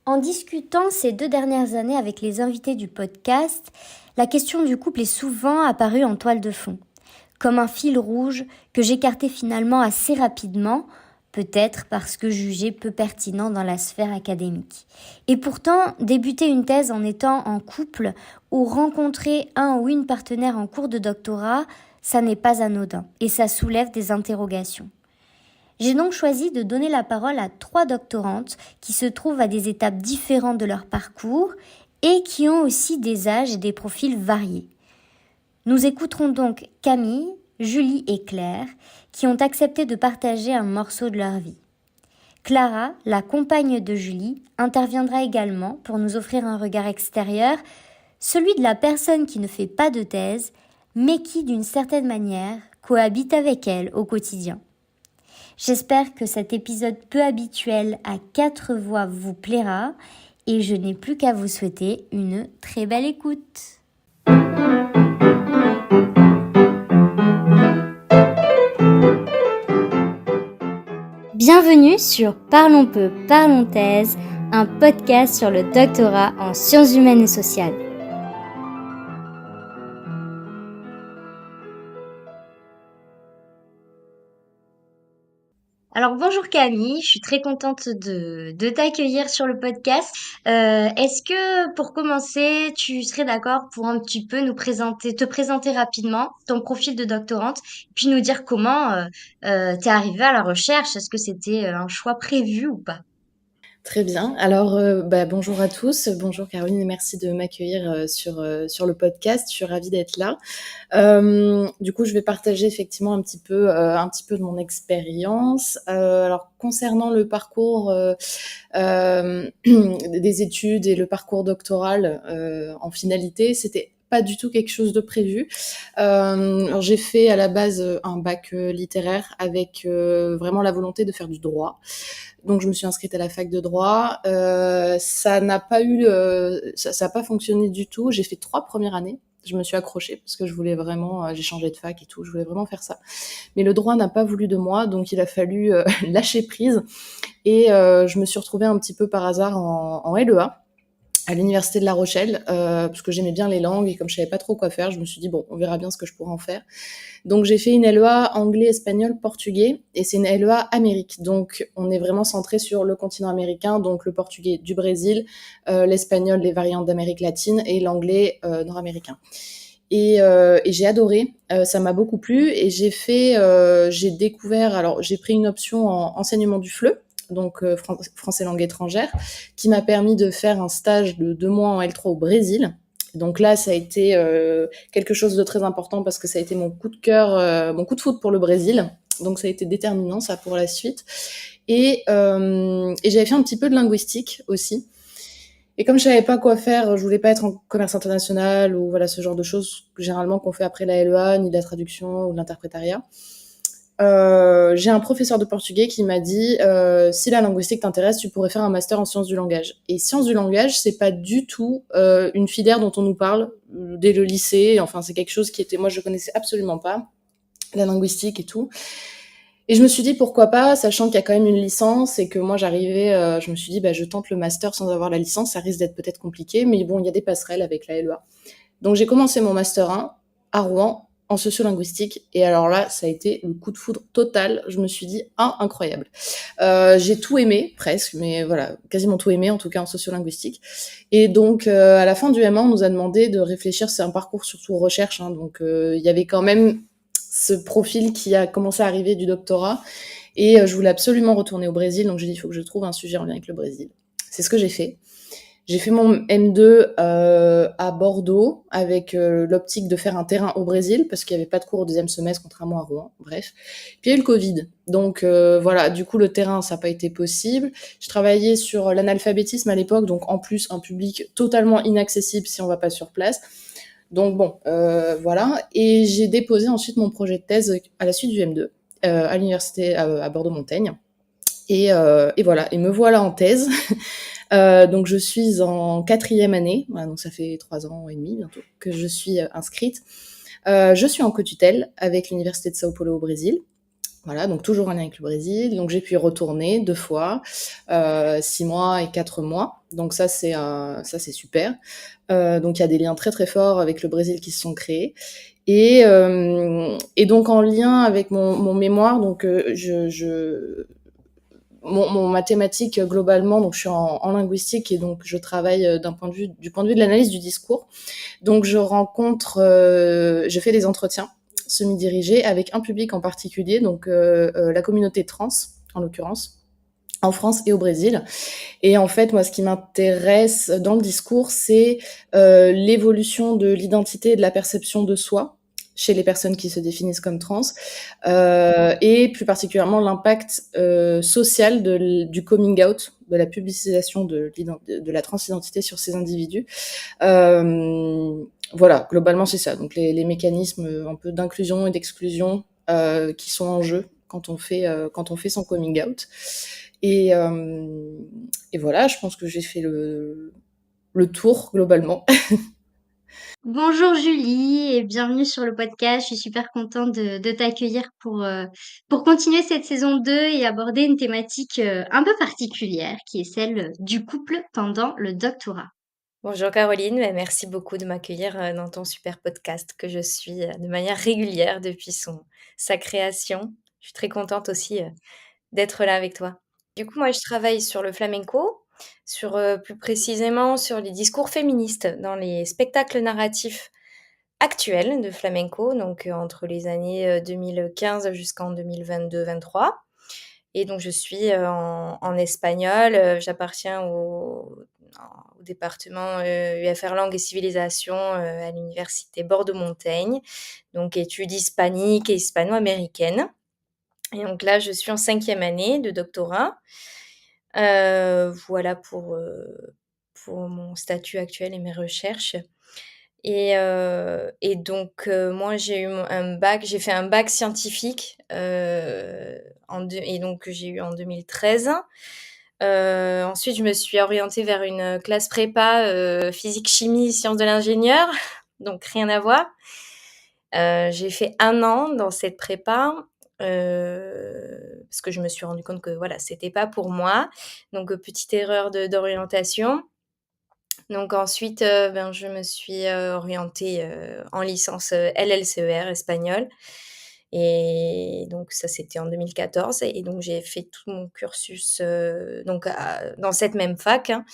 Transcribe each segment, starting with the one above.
En discutant ces 2 dernières années avec les invités du podcast, la question du couple est souvent apparue en toile de fond, comme un fil rouge que j'écartais finalement assez rapidement, peut-être parce que jugé peu pertinent dans la sphère académique. Et pourtant, débuter une thèse en étant en couple ou rencontrer un ou une partenaire en cours de doctorat, ça n'est pas anodin et ça soulève des interrogations. J'ai donc choisi de donner la parole à 3 doctorantes qui se trouvent à des étapes différentes de leur parcours et qui ont aussi des âges et des profils variés. Nous écouterons donc Camille, Julie et Claire qui ont accepté de partager un morceau de leur vie. Clara, la compagne de Julie, interviendra également pour nous offrir un regard extérieur, celui de la personne qui ne fait pas de thèse, mais qui, d'une certaine manière, cohabite avec elle au quotidien. J'espère que cet épisode peu habituel à 4 voix vous plaira et je n'ai plus qu'à vous souhaiter une très belle écoute. Bienvenue sur Parlons peu, parlons thèse, un podcast sur le doctorat en sciences humaines et sociales. Alors bonjour Camille, je suis très contente de t'accueillir sur le podcast. Est-ce que pour commencer, tu serais d'accord pour un petit peu te présenter rapidement ton profil de doctorante, puis nous dire comment t'es arrivée à la recherche? Est-ce que c'était un choix prévu ou pas? Très bien. Alors, bonjour à tous. Bonjour Caroline et merci de m'accueillir sur le podcast. Je suis ravie d'être là. Du coup, je vais partager effectivement un petit peu de mon expérience. Alors, concernant le parcours des études et le parcours doctoral en finalité, c'était pas du tout quelque chose de prévu. Alors j'ai fait à la base un bac littéraire avec vraiment la volonté de faire du droit. Donc je me suis inscrite à la fac de droit. Ça n'a pas eu, ça a pas fonctionné du tout. J'ai fait 3 premières années. Je me suis accrochée parce que je voulais vraiment, j'ai changé de fac et tout. Je voulais vraiment faire ça. Mais le droit n'a pas voulu de moi, donc il a fallu lâcher prise. Et je me suis retrouvée un petit peu par hasard en LEA à l'université de La Rochelle, parce que j'aimais bien les langues et comme je savais pas trop quoi faire, je me suis dit bon, on verra bien ce que je pourrais en faire. Donc j'ai fait une LEA anglais, espagnol, portugais et c'est une LEA Amérique. Donc on est vraiment centré sur le continent américain, donc le portugais du Brésil, l'espagnol, les variantes d'Amérique latine et l'anglais nord-américain. Et j'ai adoré, ça m'a beaucoup plu et j'ai découvert, alors j'ai pris une option en enseignement du FLE, donc français langue étrangère, qui m'a permis de faire un stage de 2 mois en L3 au Brésil. Donc là, ça a été quelque chose de très important parce que ça a été mon coup de cœur, mon coup de foudre pour le Brésil. Donc ça a été déterminant ça pour la suite. Et j'avais fait un petit peu de linguistique aussi. Et comme je savais pas quoi faire, je voulais pas être en commerce international ou voilà ce genre de choses généralement qu'on fait après la LEA, ni de la traduction ou de l'interprétariat. J'ai un professeur de portugais qui m'a dit si la linguistique t'intéresse, tu pourrais faire un master en sciences du langage. Et sciences du langage, c'est pas du tout une filière dont on nous parle dès le lycée. Enfin, c'est quelque chose qui était, moi, je connaissais absolument pas la linguistique et tout. Et je me suis dit pourquoi pas, sachant qu'il y a quand même une licence et que moi j'arrivais, je me suis dit je tente le master sans avoir la licence, ça risque d'être peut-être compliqué, mais bon, il y a des passerelles avec la LEA. Donc j'ai commencé mon master 1 à Rouen en sociolinguistique et alors là, ça a été le coup de foudre total. Je me suis dit incroyable. J'ai tout aimé presque, mais voilà, quasiment tout aimé en tout cas en sociolinguistique. Et donc à la fin du M1, on nous a demandé de réfléchir, c'est un parcours surtout recherche, hein, donc il y avait quand même ce profil qui a commencé à arriver du doctorat. Et je voulais absolument retourner au Brésil, donc j'ai dit il faut que je trouve un sujet en lien avec le Brésil. C'est ce que j'ai fait. J'ai fait mon M2 à Bordeaux avec l'optique de faire un terrain au Brésil parce qu'il n'y avait pas de cours au 2e semestre contrairement à Rouen, bref. Puis il y a eu le Covid, donc voilà, du coup le terrain ça n'a pas été possible. Je travaillais sur l'analphabétisme à l'époque, donc en plus un public totalement inaccessible si on va pas sur place. Donc bon, voilà. Et j'ai déposé ensuite mon projet de thèse à la suite du M2 à l'université à Bordeaux-Montaigne. Et voilà, et me voilà en thèse. Donc je suis en 4e année, voilà, donc ça fait 3 ans et demi bientôt que je suis inscrite. Je suis en co-tutelle avec l'université de Sao Paulo au Brésil. Voilà, donc toujours en lien avec le Brésil. Donc j'ai pu y retourner 2 fois, 6 mois et 4 mois. Donc ça c'est super. Donc il y a des liens très, très forts avec le Brésil qui se sont créés et donc en lien avec mon mémoire, donc ma thématique globalement, donc je suis en linguistique et donc je travaille du point de vue de l'analyse du discours. Donc je fais des entretiens semi-dirigés avec un public en particulier, donc la communauté trans en l'occurrence, en France et au Brésil. Et en fait, moi, ce qui m'intéresse dans le discours, c'est l'évolution de l'identité et de la perception de soi chez les personnes qui se définissent comme trans, et plus particulièrement l'impact social du coming out, de la publicisation de la transidentité sur ces individus. Voilà, globalement, c'est ça. Donc les mécanismes un peu d'inclusion et d'exclusion qui sont en jeu quand on fait son coming out. Et, euh, et voilà, je pense que j'ai fait le tour globalement. Bonjour Julie et bienvenue sur le podcast. Je suis super contente de t'accueillir pour continuer cette saison 2 et aborder une thématique un peu particulière qui est celle du couple pendant le doctorat. Bonjour Caroline, merci beaucoup de m'accueillir dans ton super podcast que je suis de manière régulière depuis sa création. Je suis très contente aussi d'être là avec toi. Du coup, moi, je travaille sur le flamenco, plus précisément sur les discours féministes dans les spectacles narratifs actuels de flamenco, donc entre les années 2015 jusqu'en 2022-23. Et donc, je suis en espagnol. J'appartiens au département UFR Langue et Civilisation à l'université Bordeaux-Montaigne, donc études hispaniques et hispano-américaines. Et donc là, je suis en 5e année de doctorat. Voilà pour mon statut actuel et mes recherches. Et donc, moi, j'ai fait un bac scientifique et donc que j'ai eu en 2013. Ensuite, je me suis orientée vers une classe prépa physique, chimie, sciences de l'ingénieur, donc rien à voir. J'ai fait 1 an dans cette prépa parce que je me suis rendu compte que voilà, c'était pas pour moi. Donc, petite erreur d'orientation. Donc ensuite, je me suis orientée en licence LLCER espagnol. Et donc ça, c'était en 2014. Et donc j'ai fait tout mon cursus dans cette même fac, hein,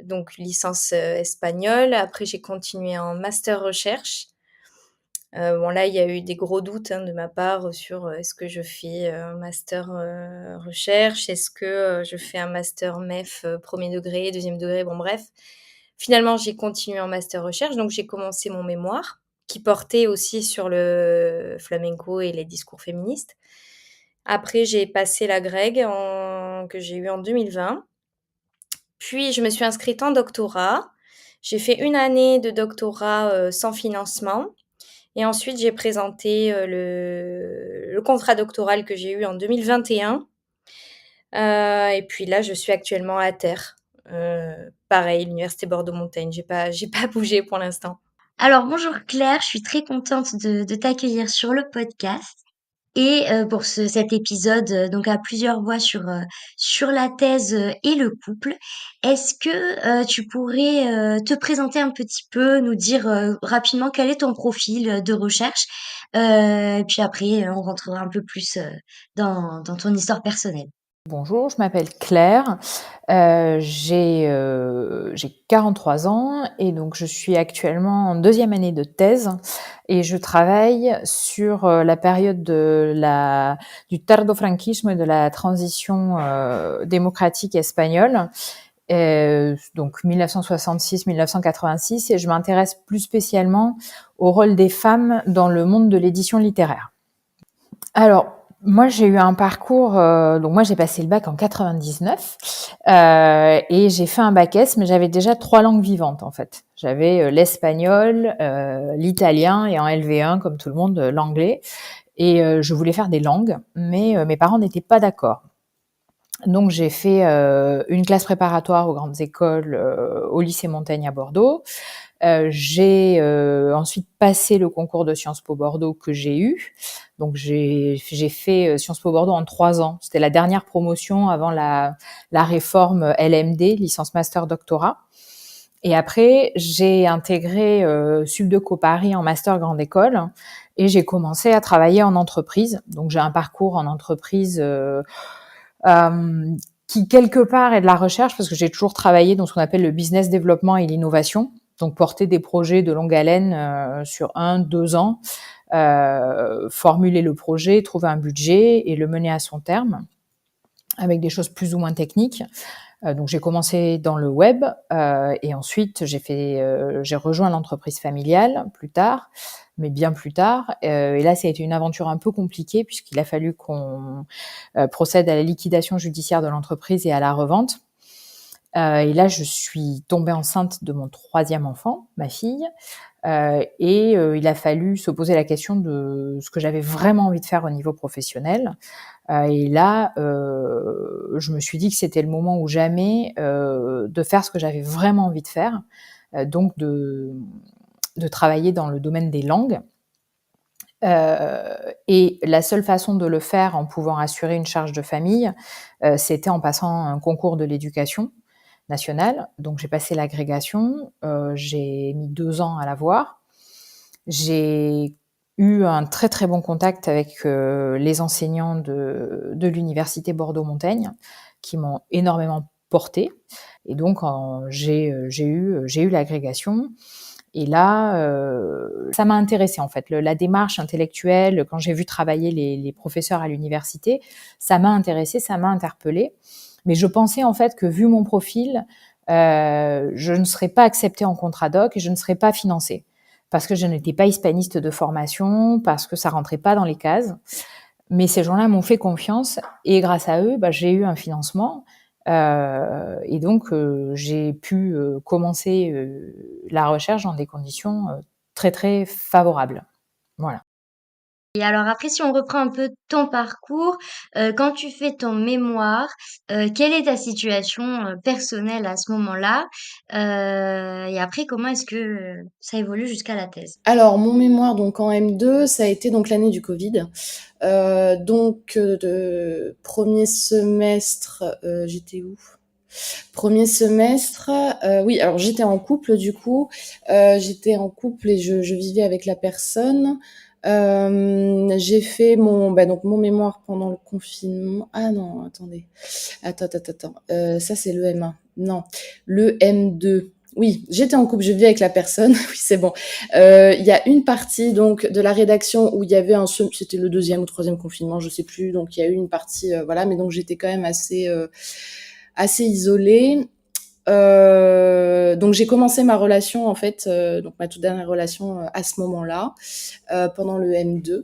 donc licence espagnole. Après, j'ai continué en master recherche. Bon, là, il y a eu des gros doutes de ma part sur est-ce que je fais un master recherche, est-ce que je fais un master MEF premier degré, deuxième degré, bon bref. Finalement, j'ai continué en master recherche, donc j'ai commencé mon mémoire qui portait aussi sur le flamenco et les discours féministes. Après, j'ai passé la Greg que j'ai eu en 2020. Puis, je me suis inscrite en doctorat. J'ai fait 1 année de doctorat sans financement. Et ensuite, j'ai présenté le contrat doctoral que j'ai eu en 2021. Et puis là, je suis actuellement à terre. Pareil, l'université Bordeaux-Montaigne. J'ai pas bougé pour l'instant. Alors bonjour Claire, je suis très contente de t'accueillir sur le podcast. Et pour cet épisode, donc à plusieurs voix sur la thèse et le couple, est-ce que tu pourrais te présenter un petit peu, nous dire rapidement quel est ton profil de recherche, et puis après on rentrera un peu plus dans ton histoire personnelle. Bonjour, je m'appelle Claire, j'ai 43 ans et donc je suis actuellement en 2e année de thèse et je travaille sur la période du tardofranquisme et de la transition démocratique espagnole, donc 1966-1986, et je m'intéresse plus spécialement au rôle des femmes dans le monde de l'édition littéraire. Alors, moi, j'ai eu un parcours, donc moi j'ai passé le bac en 99 et j'ai fait un bac S, mais j'avais déjà 3 langues vivantes en fait. J'avais l'espagnol, l'italien et en LV1 comme tout le monde l'anglais. Et je voulais faire des langues, mais mes parents n'étaient pas d'accord. Donc j'ai fait, une classe préparatoire aux grandes écoles, au lycée Montaigne à Bordeaux. J'ai, ensuite passé le concours de Sciences Po Bordeaux que j'ai eu. Donc j'ai fait, Sciences Po Bordeaux en 3 ans. C'était la dernière promotion avant la réforme, LMD, licence master doctorat. Et après, j'ai intégré, Subdeco Paris en master grande école et j'ai commencé à travailler en entreprise. Donc j'ai un parcours en entreprise, qui quelque part est de la recherche parce que j'ai toujours travaillé dans ce qu'on appelle le business développement et l'innovation. Donc porter des projets de longue haleine, sur 1-2 ans, formuler le projet, trouver un budget et le mener à son terme avec des choses plus ou moins techniques. Donc j'ai commencé dans le web, et ensuite j'ai rejoint l'entreprise familiale plus tard, mais bien plus tard. Et là, ça a été une aventure un peu compliquée puisqu'il a fallu qu'on procède à la liquidation judiciaire de l'entreprise et à la revente. Et là, je suis tombée enceinte de mon 3e enfant, ma fille. Et il a fallu se poser la question de ce que j'avais vraiment envie de faire au niveau professionnel. Et là, je me suis dit que c'était le moment ou jamais, de faire ce que j'avais vraiment envie de faire, donc de travailler dans le domaine des langues. Et la seule façon de le faire en pouvant assurer une charge de famille, c'était en passant un concours de l'éducation nationale. Donc j'ai passé l'agrégation, j'ai mis 2 ans à l'avoir. J'ai eu un très, très bon contact avec, les enseignants de l'université Bordeaux-Montaigne qui m'ont énormément portée et donc j'ai eu l'agrégation et là, ça m'a intéressée en fait. La démarche intellectuelle, quand j'ai vu travailler les professeurs à l'université, ça m'a intéressée, ça m'a interpellée. Mais je pensais en fait que vu mon profil, je ne serais pas acceptée en contrat doc et je ne serais pas financée. Parce que je n'étais pas hispaniste de formation, parce que ça rentrait pas dans les cases. Mais ces gens-là m'ont fait confiance et grâce à eux, j'ai eu un financement. Et donc, j'ai pu commencer la recherche dans des conditions très, très favorables. Voilà. Et alors après, si on reprend un peu ton parcours, quand tu fais ton mémoire, quelle est ta situation, personnelle à ce moment-là? Et après, comment est-ce que, ça évolue jusqu'à la thèse? Alors, mon mémoire, donc en M2, ça a été donc l'année du Covid. De premier semestre, j'étais où? Premier semestre, oui, alors j'étais en couple du coup. J'étais en couple et je vivais avec la personne. J'ai fait donc mon mémoire pendant le confinement. Ah non, attendez. Attends. Ça, c'est le M1. Non, le M2. Oui, j'étais en couple, je vivais avec la personne. Oui, c'est bon. Il y a une partie donc de la rédaction où il y avait c'était le 2e ou 3e confinement, je sais plus. Donc il y a eu une partie, voilà, mais donc j'étais quand même assez isolée. Donc j'ai commencé ma relation en fait, donc ma toute dernière relation à ce moment-là, pendant le M2.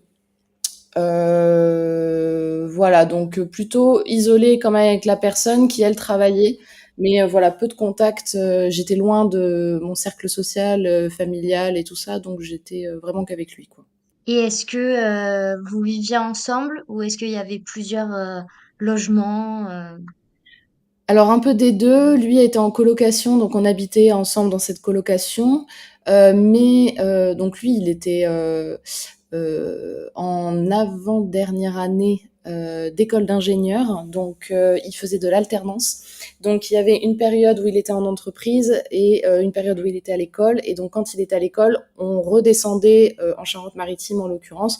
Voilà, donc plutôt isolée quand même avec la personne qui elle travaillait, mais voilà, peu de contact. J'étais loin de mon cercle social, familial et tout ça, donc j'étais vraiment qu'avec lui, quoi. Et est-ce que, vous viviez ensemble ou est-ce qu'il y avait plusieurs, logements, Alors un peu des deux. Lui était en colocation, donc on habitait ensemble dans cette colocation. Mais donc lui, il était en avant-dernière année d'école d'ingénieur, donc il faisait de l'alternance. Donc il y avait une période où il était en entreprise et une période où il était à l'école. Et donc quand il était à l'école, on redescendait en Charente-Maritime en l'occurrence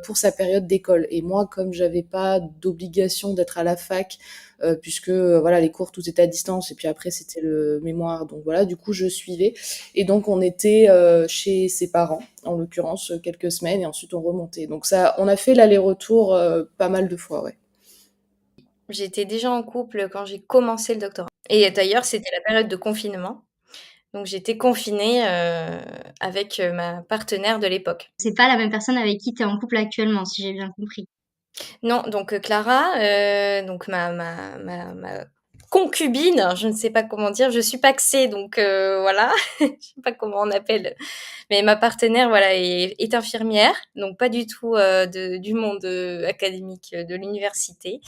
pour sa période d'école. Et moi, comme j'avais pas d'obligation d'être à la fac, puisque voilà, les cours tout était à distance et puis après c'était le mémoire, donc voilà, du coup je suivais et donc on était chez ses parents en l'occurrence quelques semaines et ensuite on remontait, donc ça on a fait l'aller-retour pas mal de fois, ouais. J'étais déjà en couple quand j'ai commencé le doctorat et d'ailleurs, c'était la période de confinement, donc j'étais confinée, avec, ma partenaire de l'époque. c'est pas la même personne avec qui tu es en couple actuellement, si j'ai bien compris? Non, donc Clara, donc ma concubine, je ne sais pas comment dire, je suis pacsée, donc voilà, je sais pas comment on appelle, mais ma partenaire, voilà, est infirmière, donc pas du tout du monde académique de l'université.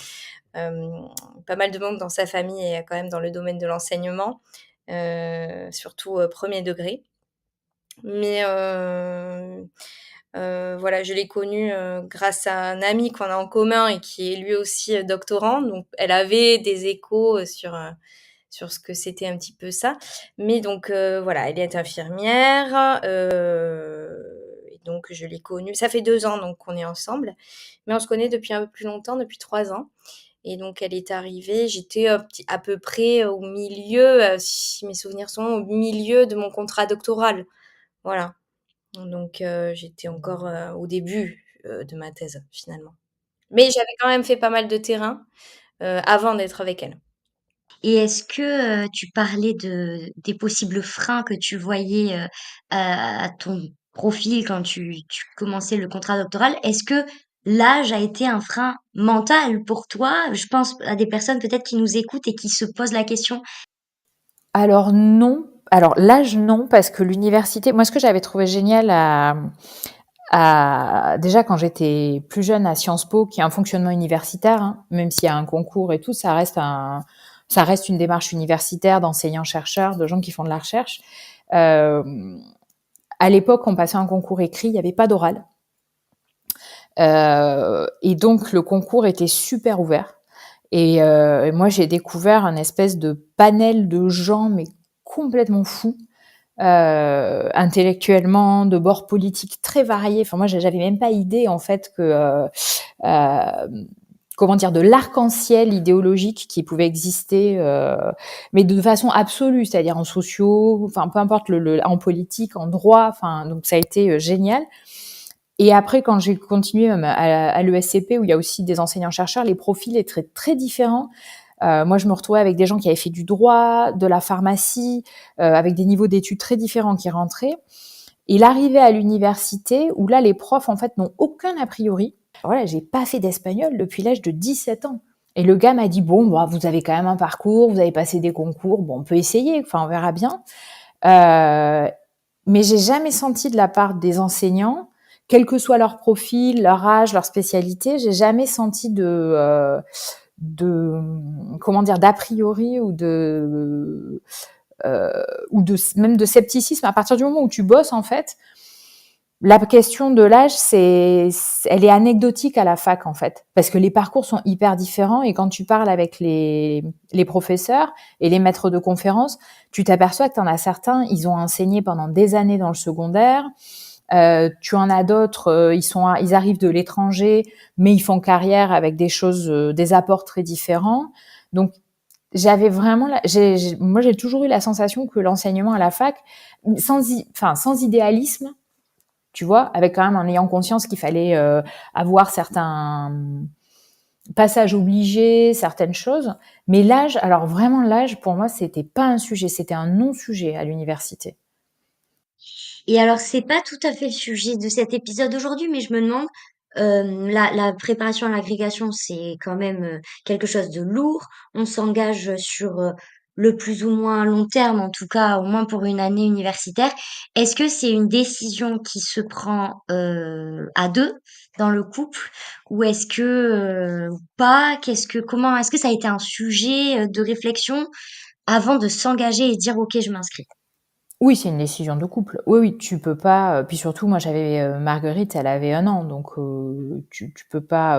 Pas mal de monde dans sa famille est quand même dans le domaine de l'enseignement, surtout premier degré. Mais voilà, je l'ai connue grâce à un ami qu'on a en commun et qui est lui aussi doctorant. Donc, elle avait des échos sur ce que c'était un petit peu ça. Mais donc, voilà, elle est infirmière. Et donc, je l'ai connue. Ça fait 2 ans donc qu'on est ensemble. Mais on se connaît depuis un peu plus longtemps, depuis 3 ans. Et donc, elle est arrivée. J'étais à peu près au milieu, si mes souvenirs sont, au milieu de mon contrat doctoral. Voilà. Donc, j'étais encore au début de ma thèse, finalement. Mais j'avais quand même fait pas mal de terrain avant d'être avec elle. Et est-ce que tu parlais des possibles freins que tu voyais à ton profil quand tu commençais le contrat doctoral? Est-ce que l'âge a été un frein mental pour toi? Je pense à des personnes peut-être qui nous écoutent et qui se posent la question. Alors non, alors l'âge non, parce que l'université, moi ce que j'avais trouvé génial déjà quand j'étais plus jeune à Sciences Po, qui est un fonctionnement universitaire, hein, même s'il y a un concours et tout, ça reste une démarche universitaire d'enseignants-chercheurs, de gens qui font de la recherche. À l'époque, on passait un concours écrit, il n'y avait pas d'oral. Et donc, le concours était super ouvert. Et moi, j'ai découvert un espèce de panel de gens, mais complètement fous, intellectuellement, de bords politiques très variés. Enfin, moi, j'avais même pas idée, en fait, que comment dire, de l'arc-en-ciel idéologique qui pouvait exister, mais de façon absolue, c'est-à-dire en sociaux, enfin peu importe, en politique, en droit, enfin donc ça a été génial. Et après, quand j'ai continué même à l'ESCP, où il y a aussi des enseignants-chercheurs, les profils étaient très, très différents. Moi, je me retrouvais avec des gens qui avaient fait du droit, de la pharmacie, avec des niveaux d'études très différents qui rentraient. Et l'arrivée à l'université, où là, les profs, en fait, n'ont aucun a priori. Voilà, j'ai pas fait d'espagnol depuis l'âge de 17 ans. Et le gars m'a dit, bon, bah, vous avez quand même un parcours, vous avez passé des concours, bon, on peut essayer, enfin, on verra bien. Mais j'ai jamais senti de la part des enseignants, quel que soit leur profil, leur âge, leur spécialité, j'ai jamais senti comment dire, d'a priori même de scepticisme. À partir du moment où tu bosses, en fait, la question de l'âge, elle est anecdotique à la fac, en fait, parce que les parcours sont hyper différents et quand tu parles avec les professeurs et les maîtres de conférences, tu t'aperçois que tu en as certains, ils ont enseigné pendant des années dans le secondaire. Tu en as d'autres, ils arrivent de l'étranger, mais ils font carrière avec des choses, des apports très différents. Donc, j'avais vraiment, moi, j'ai toujours eu la sensation que l'enseignement à la fac, sans idéalisme, tu vois, avec quand même en ayant conscience qu'il fallait avoir certains passages obligés, certaines choses. Mais l'âge, alors vraiment l'âge, pour moi, c'était pas un sujet, c'était un non-sujet à l'université. Et alors, c'est pas tout à fait le sujet de cet épisode aujourd'hui, mais je me demande, la préparation à l'agrégation, c'est quand même quelque chose de lourd. On s'engage sur le plus ou moins long terme, en tout cas, au moins pour une année universitaire. Est-ce que c'est une décision qui se prend à deux dans le couple, ou est-ce que pas? Comment, est-ce que ça a été un sujet de réflexion avant de s'engager et dire, OK, je m'inscris? Oui, c'est une décision de couple. Oui, oui, tu peux pas. Puis surtout, moi, j'avais Marguerite, elle avait 1 an, donc tu peux pas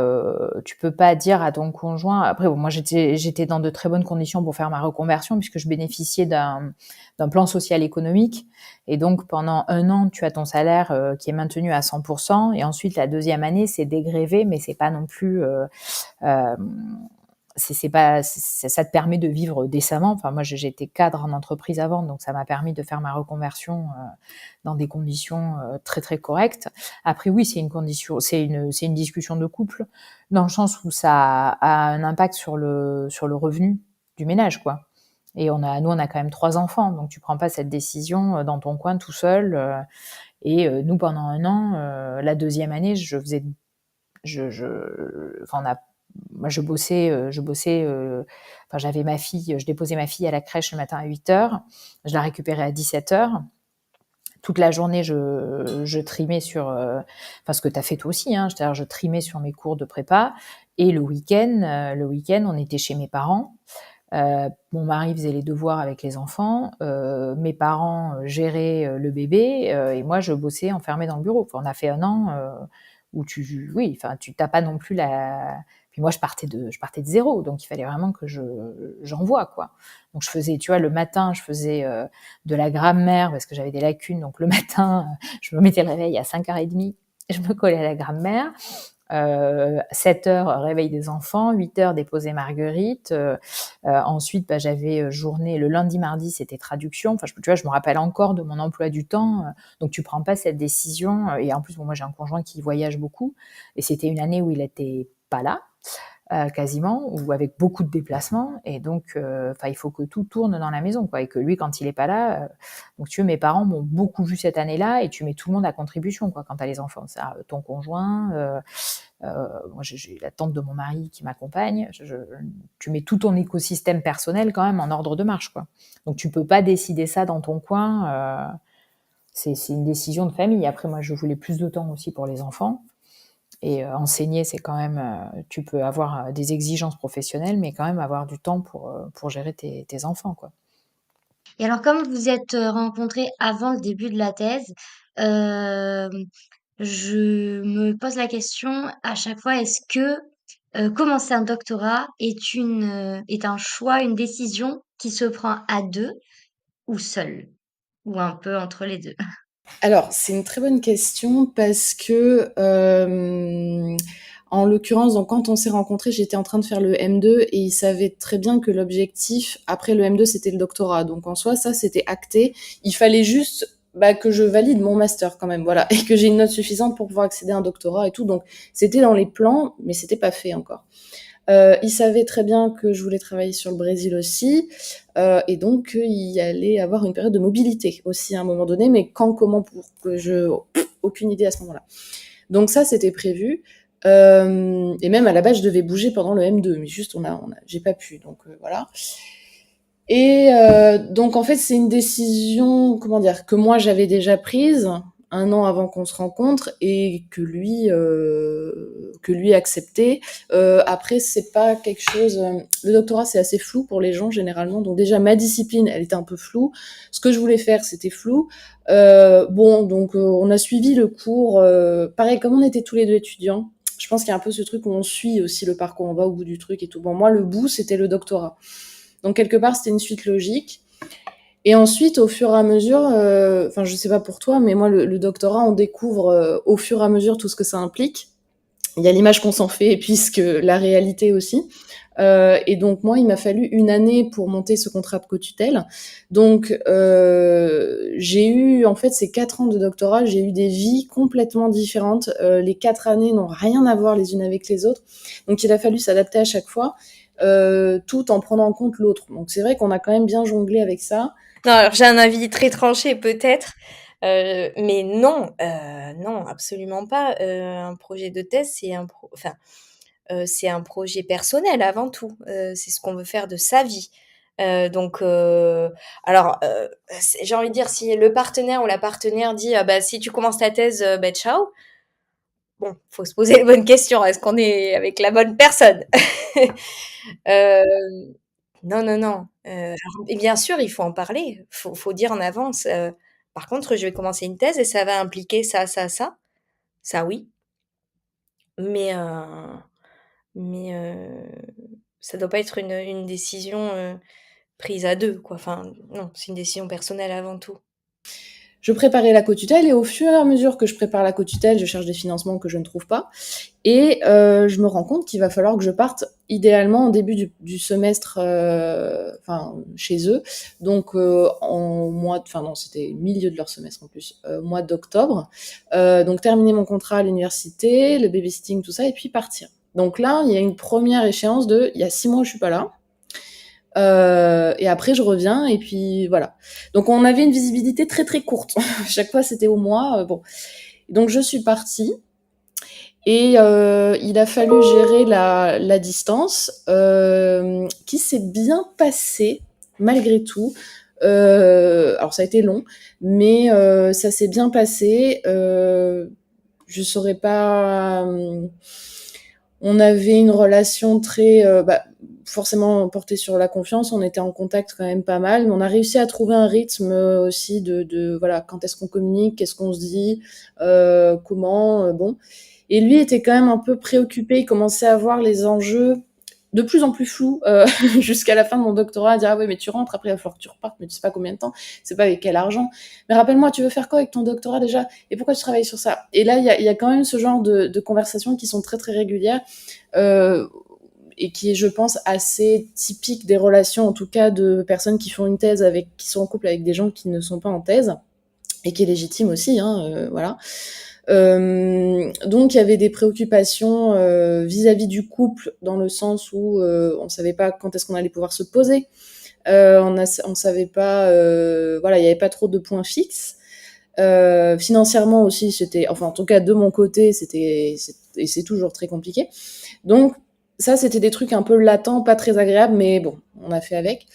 dire à ton conjoint. Après, bon, moi, j'étais dans de très bonnes conditions pour faire ma reconversion puisque je bénéficiais d'un plan social économique, et donc pendant 1 an, tu as ton salaire qui est maintenu à 100%, et ensuite la deuxième année, c'est dégrévé, mais c'est pas non plus. Euh, c'est pas, ça te permet de vivre décemment. Enfin, moi, j'étais cadre en entreprise avant, donc ça m'a permis de faire ma reconversion dans des conditions très très correctes. Après, oui, c'est une discussion de couple, dans le sens où ça a un impact sur le revenu du ménage, quoi. Et nous, on a quand même 3 enfants, donc tu prends pas cette décision dans ton coin tout seul. Et nous, pendant 1 an, la deuxième année, enfin, moi, je bossais, enfin, j'avais ma fille, je déposais ma fille à la crèche le matin à 8h, je la récupérais à 17h. Toute la journée, je trimais sur, enfin, ce que tu as fait toi aussi, hein, c'est-à-dire je trimais sur mes cours de prépa. Et le week-end, on était chez mes parents. Mon mari faisait les devoirs avec les enfants, mes parents géraient le bébé, et moi je bossais enfermée dans le bureau. Enfin, on a fait un an où tu t'as pas non plus la. Puis moi je partais de zéro, donc il fallait vraiment que j'envoie, quoi. Donc je faisais, tu vois, le matin je faisais de la grammaire parce que j'avais des lacunes, donc le matin je me mettais le réveil à 5h30, je me collais à la grammaire. 7h, réveil des enfants, 8h, déposer Marguerite. Ensuite, j'avais journée, le lundi, mardi, c'était traduction. Enfin, tu vois, je me rappelle encore de mon emploi du temps. Donc, tu prends pas cette décision. Et en plus, moi, j'ai un conjoint qui voyage beaucoup. Et c'était une année où il était pas là, quasiment, ou avec beaucoup de déplacements. Et donc, il faut que tout tourne dans la maison, quoi. Et que lui, quand il est pas là, donc tu vois, mes parents m'ont beaucoup vu cette année-là, et tu mets tout le monde à contribution, quoi, quand t'as les enfants. Ça, ton conjoint, moi, j'ai la tante de mon mari qui m'accompagne. Tu mets tout ton écosystème personnel quand même en ordre de marche, quoi. Donc tu peux pas décider ça dans ton coin. C'est une décision de famille. Après, moi, je voulais plus de temps aussi pour les enfants. Et enseigner, c'est quand même, tu peux avoir des exigences professionnelles, mais quand même avoir du temps pour gérer tes enfants, quoi. Et alors, comme vous êtes rencontrés avant le début de la thèse, euh, je me pose la question à chaque fois, est-ce que commencer un doctorat est un choix, une décision qui se prend à deux ou seul, ou un peu entre les deux? Alors, c'est une très bonne question parce que, en l'occurrence, donc quand on s'est rencontrés, j'étais en train de faire le M2 et il savait très bien que l'objectif après le M2, c'était le doctorat. Donc en soi, ça, c'était acté. Il fallait juste que je valide mon master quand même, voilà, et que j'ai une note suffisante pour pouvoir accéder à un doctorat et tout. Donc c'était dans les plans, mais c'était pas fait encore. Il savait très bien que je voulais travailler sur le Brésil aussi, et donc il allait avoir une période de mobilité aussi à un moment donné, mais quand, comment, pour que aucune idée à ce moment-là. Donc ça, c'était prévu. Et même à la base, je devais bouger pendant le M2, mais juste j'ai pas pu, donc voilà. Et donc en fait, c'est une décision, comment dire, que moi j'avais déjà prise 1 an avant qu'on se rencontre et que lui acceptait. Après, c'est pas quelque chose. Le doctorat, c'est assez flou pour les gens généralement. Donc déjà, ma discipline, elle était un peu floue. Ce que je voulais faire, c'était flou. Donc on a suivi le cours. Pareil, comme on était tous les deux étudiants, je pense qu'il y a un peu ce truc où on suit aussi le parcours, on va au bout du truc et tout. Bon, moi, le bout, c'était le doctorat. Donc quelque part, c'était une suite logique. Et ensuite, au fur et à mesure, je sais pas pour toi, mais moi, le doctorat, on découvre au fur et à mesure tout ce que ça implique. Il y a l'image qu'on s'en fait, et puisque la réalité aussi. Et donc moi, il m'a fallu 1 année pour monter ce contrat de co-tutelle. Donc j'ai eu, en fait, ces 4 ans de doctorat, j'ai eu des vies complètement différentes. Les 4 années n'ont rien à voir les unes avec les autres. Donc il a fallu s'adapter à chaque fois, tout en prenant en compte l'autre. Donc c'est vrai qu'on a quand même bien jonglé avec ça. Non, alors j'ai un avis très tranché peut-être, mais non, non, absolument pas. Un projet de thèse, c'est un projet personnel avant tout. C'est ce qu'on veut faire de sa vie. Donc, j'ai envie de dire, si le partenaire ou la partenaire dit, si tu commences ta thèse, ciao. Bon, faut se poser les bonnes questions. Est-ce qu'on est avec la bonne personne? Euh, non, non, non. Et bien sûr, il faut en parler. Faut dire en avance. Par contre, je vais commencer une thèse et ça va impliquer ça, ça, ça. Ça, oui. Mais, ça doit pas être une décision prise à deux, quoi. Enfin, non, c'est une décision personnelle avant tout. Je préparais la co-tutelle et au fur et à mesure que je prépare la co-tutelle, je cherche des financements que je ne trouve pas. Et je me rends compte qu'il va falloir que je parte idéalement en début du semestre, chez eux. Donc c'était milieu de leur semestre en plus, mois d'octobre. Donc terminer mon contrat à l'université, le babysitting, tout ça, et puis partir. Donc là, il y a une première échéance il y a 6 mois où je suis pas là. Et après je reviens et puis voilà. Donc on avait une visibilité très très courte. Chaque fois c'était au mois. Bon. Donc je suis partie Et il a fallu gérer la distance, qui s'est bien passée malgré tout. Alors ça a été long, mais ça s'est bien passé. Je saurais pas. On avait une relation très, forcément portée sur la confiance. On était en contact quand même pas mal, mais on a réussi à trouver un rythme aussi de voilà, quand est-ce qu'on communique, qu'est-ce qu'on se dit, comment, bon. Et lui était quand même un peu préoccupé. Il commençait à voir les enjeux de plus en plus flous jusqu'à la fin de mon doctorat, à dire ah oui mais tu rentres, après il va falloir que tu repartes, mais tu sais pas combien de temps, c'est pas avec quel argent. Mais rappelle-moi, tu veux faire quoi avec ton doctorat déjà, et pourquoi tu travailles sur ça? Et là il y a quand même ce genre de conversations qui sont très très régulières, euh, et qui est, je pense, assez typique des relations, en tout cas de personnes qui font une thèse qui sont en couple avec des gens qui ne sont pas en thèse, et qui est légitime aussi, hein, voilà. Donc il y avait des préoccupations vis-à-vis du couple, dans le sens où on savait pas quand est-ce qu'on allait pouvoir se poser. On savait pas, voilà, il y avait pas trop de points fixes. Financièrement aussi, c'était, enfin en tout cas de mon côté, et c'est toujours très compliqué. Donc ça, c'était des trucs un peu latents, pas très agréables, mais bon, on a fait avec.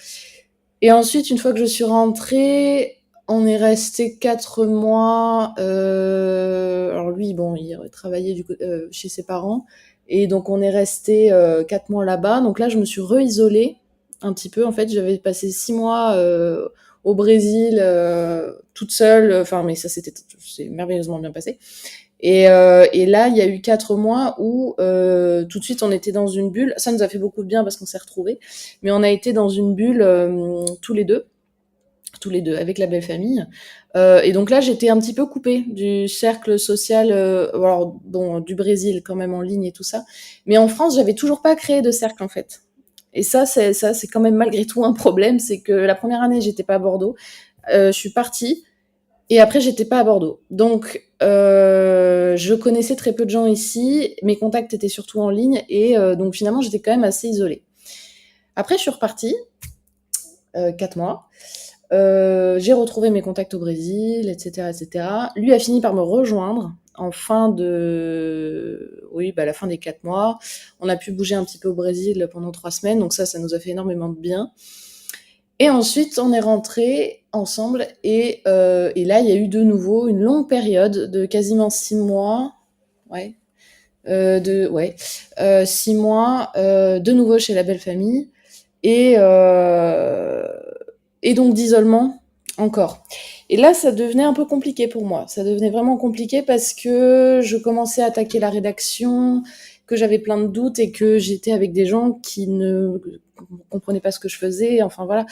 Et ensuite, une fois que je suis rentrée, on est resté 4 mois. Alors lui, bon, il travaillait chez ses parents, et donc on est resté 4 mois là-bas. Donc là, je me suis re-isolée un petit peu. En fait, j'avais passé 6 mois au Brésil toute seule. Enfin, mais ça c'est merveilleusement bien passé. Et là, il y a eu 4 mois où tout de suite on était dans une bulle. Ça nous a fait beaucoup de bien parce qu'on s'est retrouvés, mais on a été dans une bulle tous les deux, avec la belle famille. Et donc là, j'étais un petit peu coupée du cercle social, alors bon, du Brésil quand même en ligne et tout ça. Mais en France, j'avais toujours pas créé de cercle en fait. Et ça, c'est quand même malgré tout un problème, c'est que la première année, j'étais pas à Bordeaux. Je suis partie. Et après, j'étais pas à Bordeaux. Donc, je connaissais très peu de gens ici. Mes contacts étaient surtout en ligne. Et donc, finalement, j'étais quand même assez isolée. Après, je suis repartie, 4 mois. J'ai retrouvé mes contacts au Brésil, etc., etc. Lui a fini par me rejoindre en la fin des 4 mois. On a pu bouger un petit peu au Brésil pendant 3 semaines. Donc ça nous a fait énormément de bien. Et ensuite, on est rentrés ensemble, et là, il y a eu de nouveau une longue période de quasiment 6 mois, ouais, 6 mois, de nouveau chez la belle famille, et, euh, et donc d'isolement encore. Et là, ça devenait un peu compliqué pour moi. Ça devenait vraiment compliqué parce que je commençais à attaquer la rédaction, que j'avais plein de doutes et que j'étais avec des gens qui ne comprenaient pas ce que je faisais. Enfin voilà.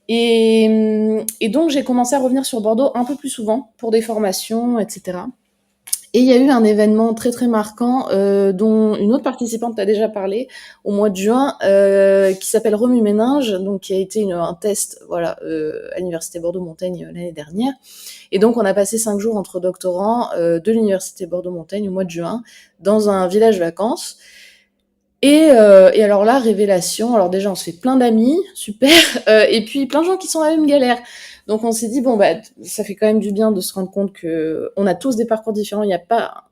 Et donc, j'ai commencé à revenir sur Bordeaux un peu plus souvent pour des formations, etc. Et il y a eu un événement très très marquant dont une autre participante a déjà parlé au mois de juin, qui s'appelle Remue Méninge, donc qui a été un test, voilà, à l'université Bordeaux-Montaigne l'année dernière. Et donc on a passé 5 jours entre doctorants de l'université Bordeaux-Montaigne au mois de juin dans un village vacances. Et alors là, révélation. Alors déjà, on se fait plein d'amis, super, et puis plein de gens qui sont dans la même galère. Donc on s'est dit bon bah ça fait quand même du bien de se rendre compte que on a tous des parcours différents. Il n'y a pas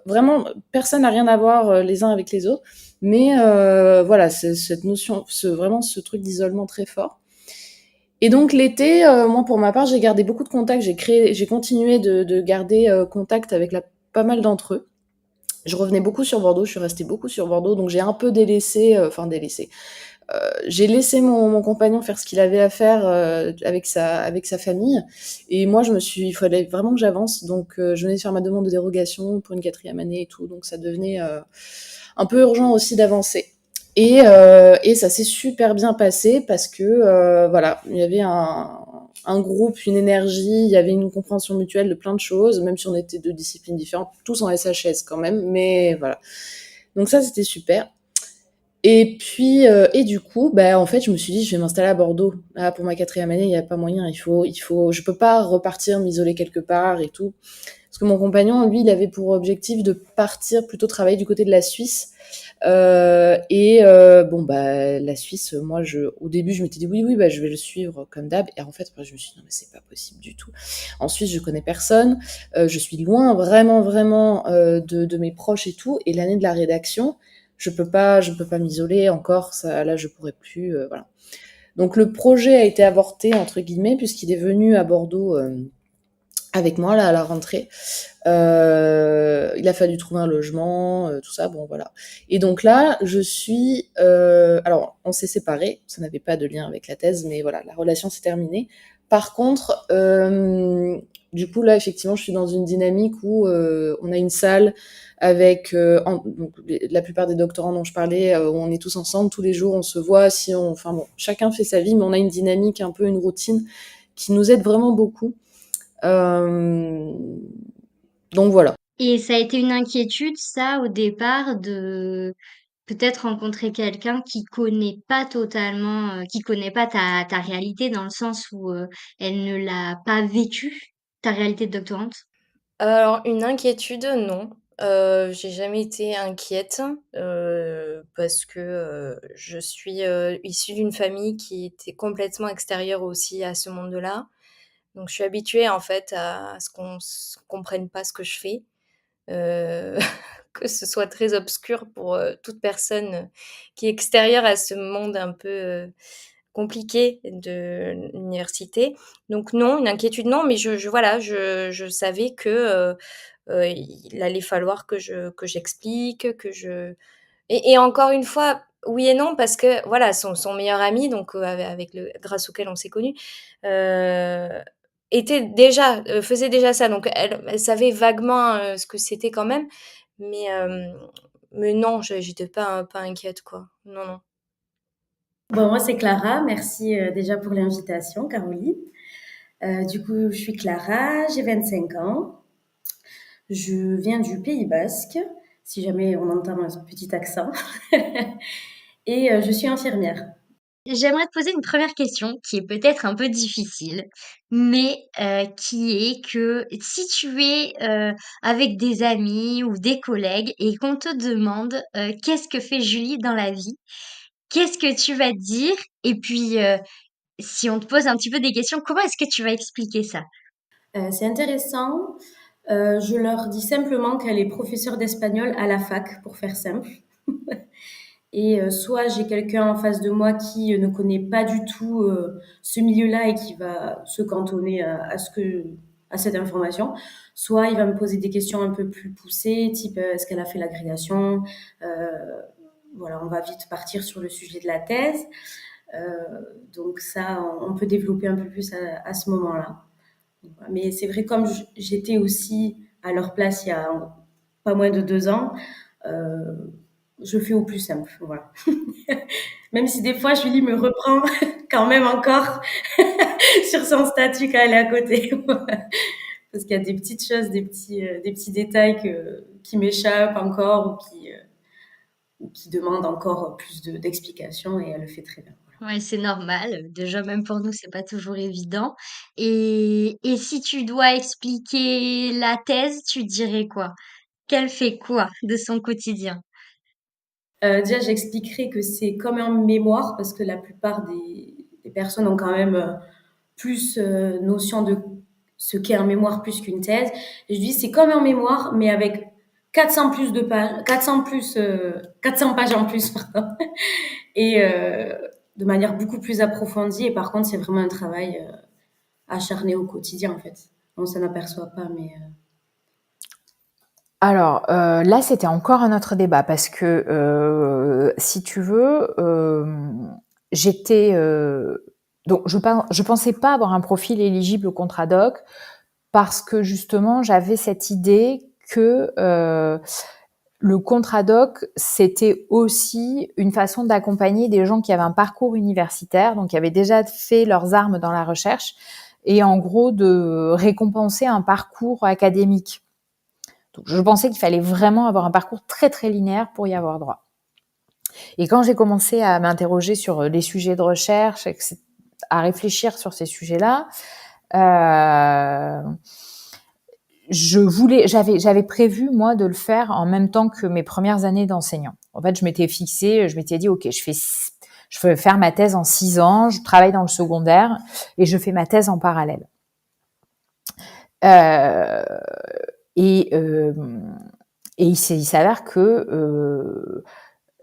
vraiment, personne n'a rien à voir les uns avec les autres. Mais voilà, c'est cette notion, vraiment ce truc d'isolement très fort. Et donc l'été, moi pour ma part, j'ai gardé beaucoup de contacts. J'ai continué de garder contact avec pas mal d'entre eux. Je revenais beaucoup sur Bordeaux, je suis restée beaucoup sur Bordeaux, donc j'ai un peu délaissé. J'ai laissé mon compagnon faire ce qu'il avait à faire avec sa famille, et moi il fallait vraiment que j'avance, donc je venais de faire ma demande de dérogation pour une 4e année et tout, donc ça devenait un peu urgent aussi d'avancer. Et ça s'est super bien passé parce que voilà, il y avait un groupe, une énergie, il y avait une compréhension mutuelle de plein de choses, même si on était de disciplines différentes, tous en SHS quand même, mais voilà. Donc ça, c'était super. Et puis, et du coup, en fait, je me suis dit, je vais m'installer à Bordeaux. Pour ma 4e année, il n'y a pas moyen, je peux pas repartir, m'isoler quelque part et tout. Parce que mon compagnon, lui, il avait pour objectif de partir plutôt travailler du côté de la Suisse. Bon, bah, la Suisse, moi, au début, je m'étais dit oui, bah, je vais le suivre comme d'hab. Et en fait, après, je me suis dit non, mais c'est pas possible du tout. En Suisse, je connais personne. Je suis loin, vraiment, vraiment, de mes proches et tout. Et l'année de la rédaction, je peux pas m'isoler encore. Ça, là, je pourrais plus, voilà. Donc, le projet a été avorté, entre guillemets, puisqu'il est venu à Bordeaux, avec moi, là, à la rentrée. Il a fallu trouver un logement, tout ça, bon voilà. Et donc là, alors on s'est séparés, ça n'avait pas de lien avec la thèse, mais voilà, la relation s'est terminée. Par contre, du coup là, effectivement, je suis dans une dynamique où on a une salle avec donc, la plupart des doctorants dont je parlais, où on est tous ensemble, tous les jours, on se voit, enfin bon, chacun fait sa vie, mais on a une dynamique, un peu une routine qui nous aide vraiment beaucoup. Donc voilà. Et ça a été une inquiétude, ça, au départ, de peut-être rencontrer quelqu'un qui connaît pas ta réalité dans le sens où elle ne l'a pas vécu, ta réalité de doctorante. Alors une inquiétude, non. J'ai jamais été inquiète, parce que, je suis, issue d'une famille qui était complètement extérieure aussi à ce monde-là. Donc je suis habituée en fait à ce qu'on comprenne pas ce que je fais, heu, que ce soit très obscur pour, toute personne qui est extérieure à ce monde un peu, compliqué de l'université. Donc non, une inquiétude non, mais voilà, je savais que, il allait falloir que j'explique, que je et encore une fois, oui et non parce que voilà, son meilleur ami donc, avec le grâce auquel on s'est connus, heu, faisait déjà ça donc elle savait vaguement, ce que c'était quand même, mais mais non, j'étais pas inquiète quoi. Non, non. Bon, moi, c'est Clara. Merci déjà pour l'invitation, Caroline. Du coup, je suis Clara, j'ai 25 ans. Je viens du Pays Basque, si jamais on entend un petit accent. Et je suis infirmière. J'aimerais te poser une première question qui est peut-être un peu difficile, mais qui est que si tu es avec des amis ou des collègues et qu'on te demande qu'est-ce que fait Julie dans la vie, qu'est-ce que tu vas dire? Et puis, si on te pose un petit peu des questions, comment est-ce que tu vas expliquer ça? C'est intéressant. Je leur dis simplement qu'elle est professeure d'espagnol à la fac, pour faire simple. Et soit j'ai quelqu'un en face de moi qui ne connaît pas du tout ce milieu-là et qui va se cantonner à cette information, soit il va me poser des questions un peu plus poussées, type est-ce qu'elle a fait l'agrégation, voilà, on va vite partir sur le sujet de la thèse. Donc ça, on peut développer un peu plus à ce moment-là. Mais c'est vrai, comme j'étais aussi à leur place il y a pas moins de 2 ans, euh, je fais au plus simple, voilà. Même si des fois, Julie me reprend quand même encore sur son statut quand elle est à côté. Parce qu'il y a des petites choses, des petits détails qui m'échappent encore ou qui demandent encore plus d'explications et elle le fait très bien. Ouais, c'est normal. Déjà, même pour nous, c'est pas toujours évident. Et si tu dois expliquer la thèse, tu dirais quoi? Qu'elle fait quoi de son quotidien? Déjà, j'expliquerai que c'est comme un mémoire parce que la plupart des personnes ont quand même plus notion de ce qu'est un mémoire plus qu'une thèse. Et je dis c'est comme un mémoire mais avec 400 plus de pages, 400 pages en plus, pardon. Et de manière beaucoup plus approfondie. Et par contre, c'est vraiment un travail acharné au quotidien en fait. On s'en aperçoit pas, mais Alors, là, c'était encore un autre débat parce que, si tu veux, j'étais, donc je pensais pas avoir un profil éligible au contrat doc parce que justement, j'avais cette idée que, le contrat doc, c'était aussi une façon d'accompagner des gens qui avaient un parcours universitaire, donc qui avaient déjà fait leurs armes dans la recherche et en gros de récompenser un parcours académique. Donc, je pensais qu'il fallait vraiment avoir un parcours très, très linéaire pour y avoir droit. Et quand j'ai commencé à m'interroger sur les sujets de recherche, à réfléchir sur ces sujets-là, j'avais prévu moi de le faire en même temps que mes premières années d'enseignant. En fait, je m'étais dit ok, je vais faire ma thèse en 6 ans, je travaille dans le secondaire et je fais ma thèse en parallèle. Euh, et il s'avère que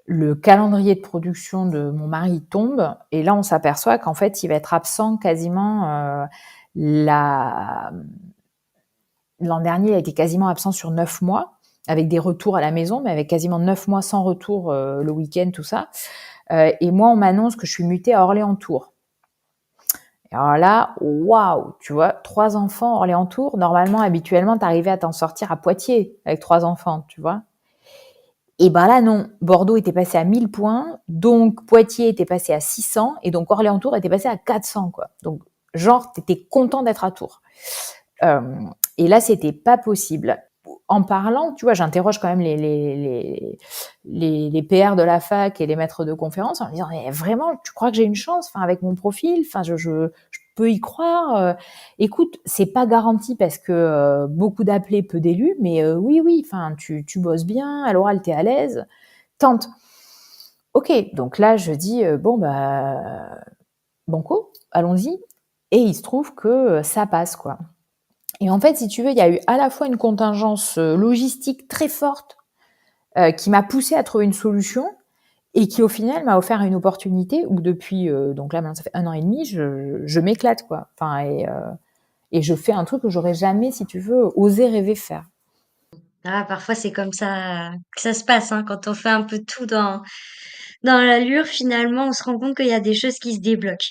le calendrier de production de mon mari tombe et là on s'aperçoit qu'en fait il va être absent quasiment l'an dernier, il a été quasiment absent sur 9 mois, avec des retours à la maison, mais avec quasiment 9 mois sans retour le week-end, tout ça. Et moi, on m'annonce que je suis mutée à Orléans-Tours. Et alors là, waouh, tu vois, 3 enfants, Orléans-Tours, normalement, habituellement, t'arrivais à t'en sortir à Poitiers avec 3 enfants, tu vois. Et ben là, non. Bordeaux était passé à 1000 points, donc Poitiers était passé à 600, et donc Orléans-Tours était passé à 400, quoi. Donc, genre, t'étais content d'être à Tours. Et là, c'était pas possible. En parlant, tu vois, j'interroge quand même les PR de la fac et les maîtres de conférences en me disant, mais vraiment, tu crois que j'ai une chance, enfin, avec mon profil, enfin, je peux y croire. Écoute, c'est pas garanti parce que beaucoup d'appelés, peu d'élus, mais oui, enfin, tu bosses bien, à l'oral, t'es à l'aise, tente. Ok, donc là, je dis, banco, allons-y. Et il se trouve que ça passe, quoi. Et en fait, si tu veux, il y a eu à la fois une contingence logistique très forte qui m'a poussée à trouver une solution et qui, au final, m'a offert une opportunité où depuis, donc là, maintenant, ça fait 1 an et demi, je m'éclate, quoi. Enfin, et je fais un truc que j'aurais jamais, si tu veux, osé rêver faire. Ah, parfois c'est comme ça que ça se passe, hein, quand on fait un peu tout dans l'allure, finalement, on se rend compte qu'il y a des choses qui se débloquent.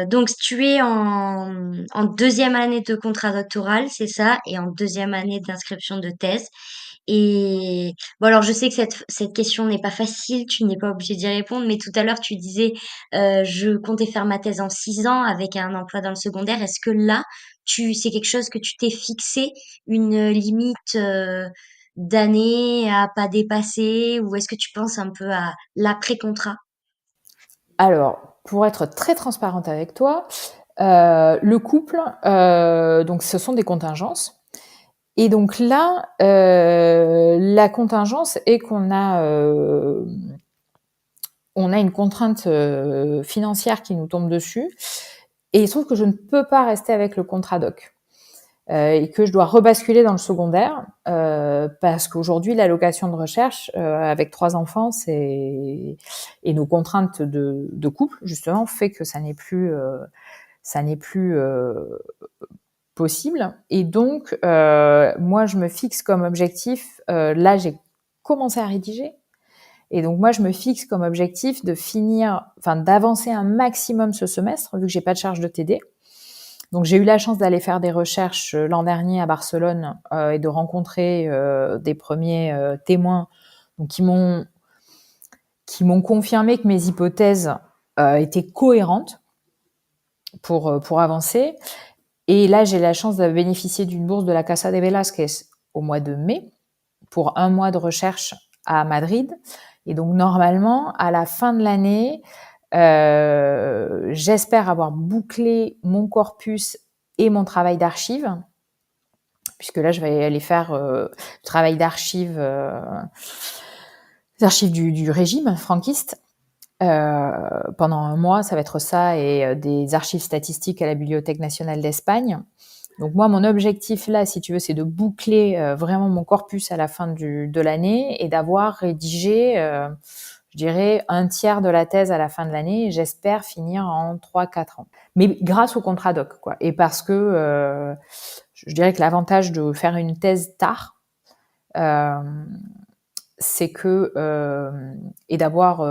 Donc tu es en deuxième année de contrat doctoral, c'est ça, et en deuxième année d'inscription de thèse. Et bon, alors je sais que cette question n'est pas facile, tu n'es pas obligé d'y répondre, mais tout à l'heure tu disais je comptais faire ma thèse en 6 ans avec un emploi dans le secondaire. Est-ce que là, c'est quelque chose que tu t'es fixé, une limite d'années à pas dépasser, ou est-ce que tu penses un peu à l'après-contrat? Alors, pour être très transparente avec toi, le couple, donc ce sont des contingences. Et donc là, la contingence est qu'on a une contrainte financière qui nous tombe dessus. Et il se trouve que je ne peux pas rester avec le contrat doc. Et que je dois rebasculer dans le secondaire parce qu'aujourd'hui l'allocation de recherche avec 3 enfants et nos contraintes de couple justement fait que ça n'est plus possible. Et donc moi je me fixe comme objectif, là j'ai commencé à rédiger, et donc moi je me fixe comme objectif d'avancer un maximum ce semestre vu que j'ai pas de charge de TD. Donc j'ai eu la chance d'aller faire des recherches l'an dernier à Barcelone et de rencontrer des premiers témoins donc qui m'ont confirmé que mes hypothèses étaient cohérentes pour avancer. Et là, j'ai la chance de bénéficier d'une bourse de la Casa de Velázquez au mois de mai pour 1 mois de recherche à Madrid. Et donc normalement, à la fin de l'année, j'espère avoir bouclé mon corpus et mon travail d'archives, puisque là je vais aller faire le travail d'archives, les archives du régime franquiste. Pendant 1 mois, ça va être ça et des archives statistiques à la Bibliothèque nationale d'Espagne. Donc moi, mon objectif là, si tu veux, c'est de boucler vraiment mon corpus à la fin de l'année et d'avoir rédigé je dirais 1/3 de la thèse à la fin de l'année, et j'espère finir en 3-4 ans. Mais grâce au contrat doc, quoi. Et parce que je dirais que l'avantage de faire une thèse tard, c'est que et d'avoir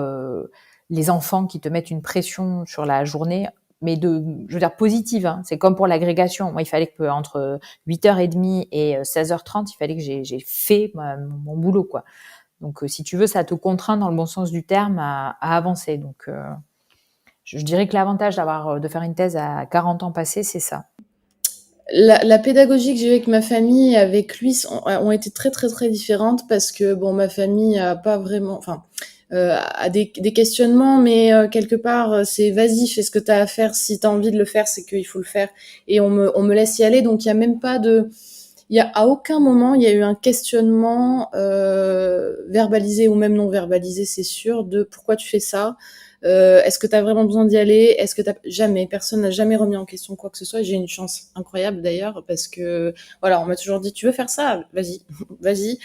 les enfants qui te mettent une pression sur la journée, mais je veux dire positive, hein. C'est comme pour l'agrégation. Moi, il fallait que entre 8h30 et 16h30, il fallait que j'ai fait mon boulot, quoi. Donc, si tu veux, ça te contraint dans le bon sens du terme à avancer. Donc, je dirais que l'avantage de faire une thèse à 40 ans passés, c'est ça. La pédagogie que j'ai eue avec ma famille et avec lui ont été très, très, très différentes parce que, bon, ma famille a pas vraiment, enfin, a des questionnements, mais quelque part, c'est vas-y, fais ce que tu as à faire. Si tu as envie de le faire, c'est qu'il faut le faire. Et on me laisse y aller. Donc, il y a même pas de... À aucun moment, il y a eu un questionnement verbalisé ou même non verbalisé, c'est sûr, de pourquoi tu fais ça. Est-ce que tu as vraiment besoin d'y aller? Jamais, personne n'a jamais remis en question quoi que ce soit. J'ai une chance incroyable d'ailleurs parce que voilà, on m'a toujours dit tu veux faire ça, vas-y, vas-y.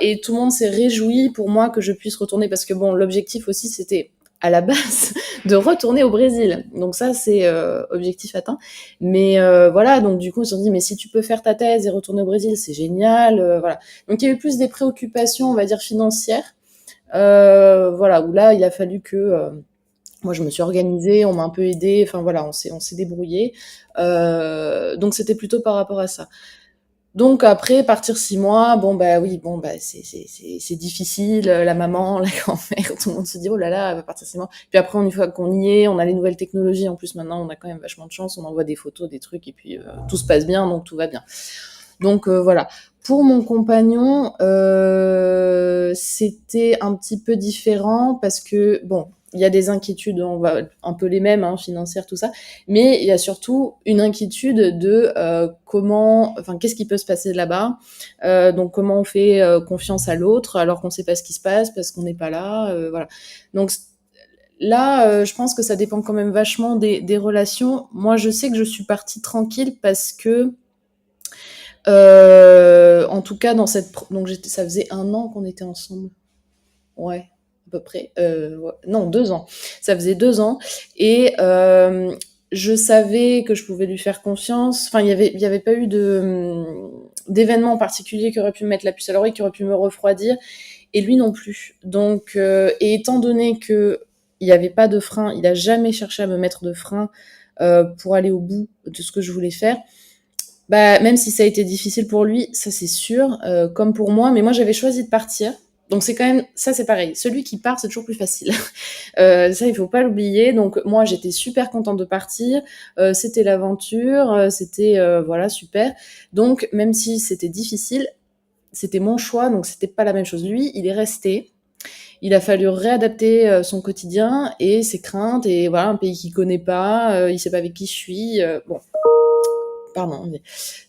Et tout le monde s'est réjoui pour moi que je puisse retourner parce que bon, l'objectif aussi c'était à la base de retourner au Brésil. Donc ça c'est objectif atteint. Mais voilà, donc du coup ils se sont dit mais si tu peux faire ta thèse et retourner au Brésil, c'est génial. Voilà. Donc il y a eu plus des préoccupations, on va dire financières. Voilà, où là il a fallu que moi, je me suis organisée, on m'a un peu aidée, enfin voilà, on s'est débrouillé. Donc c'était plutôt par rapport à ça. Donc après, partir 6 mois, bon bah oui, bon bah c'est difficile, la maman, la grand-mère, tout le monde se dit oh là là, elle va partir 6 mois. Puis après, une fois qu'on y est, on a les nouvelles technologies. En plus maintenant, on a quand même vachement de chance, on envoie des photos, des trucs, et puis tout se passe bien, donc tout va bien. Donc voilà. Pour mon compagnon, c'était un petit peu différent parce que bon, il y a des inquiétudes, on va un peu les mêmes, hein, financières, tout ça, mais il y a surtout une inquiétude de enfin, qu'est-ce qui peut se passer là-bas, donc comment on fait confiance à l'autre alors qu'on ne sait pas ce qui se passe parce qu'on n'est pas là, voilà. Donc là, je pense que ça dépend quand même vachement des relations. Moi, je sais que je suis partie tranquille parce que en tout cas, donc ça faisait 1 an qu'on était ensemble. Ouais, à peu près. Ouais. Non, 2 ans. Ça faisait 2 ans. Et je savais que je pouvais lui faire confiance. Enfin, il y avait pas eu d'événement particulier qui aurait pu me mettre la puce à l'oreille, qui aurait pu me refroidir. Et lui non plus. Donc, et étant donné que il n'y avait pas de frein, il a jamais cherché à me mettre de frein pour aller au bout de ce que je voulais faire. Bah, même si ça a été difficile pour lui, ça c'est sûr, comme pour moi, mais moi j'avais choisi de partir. Donc c'est quand même, ça c'est pareil, celui qui part c'est toujours plus facile. Ça il faut pas l'oublier. Donc moi j'étais super contente de partir, c'était l'aventure, c'était voilà super. Donc même si c'était difficile, c'était mon choix, donc c'était pas la même chose. Lui il est resté, il a fallu réadapter son quotidien et ses craintes et voilà un pays qu'il connaît pas, il sait pas avec qui je suis, bon pardon.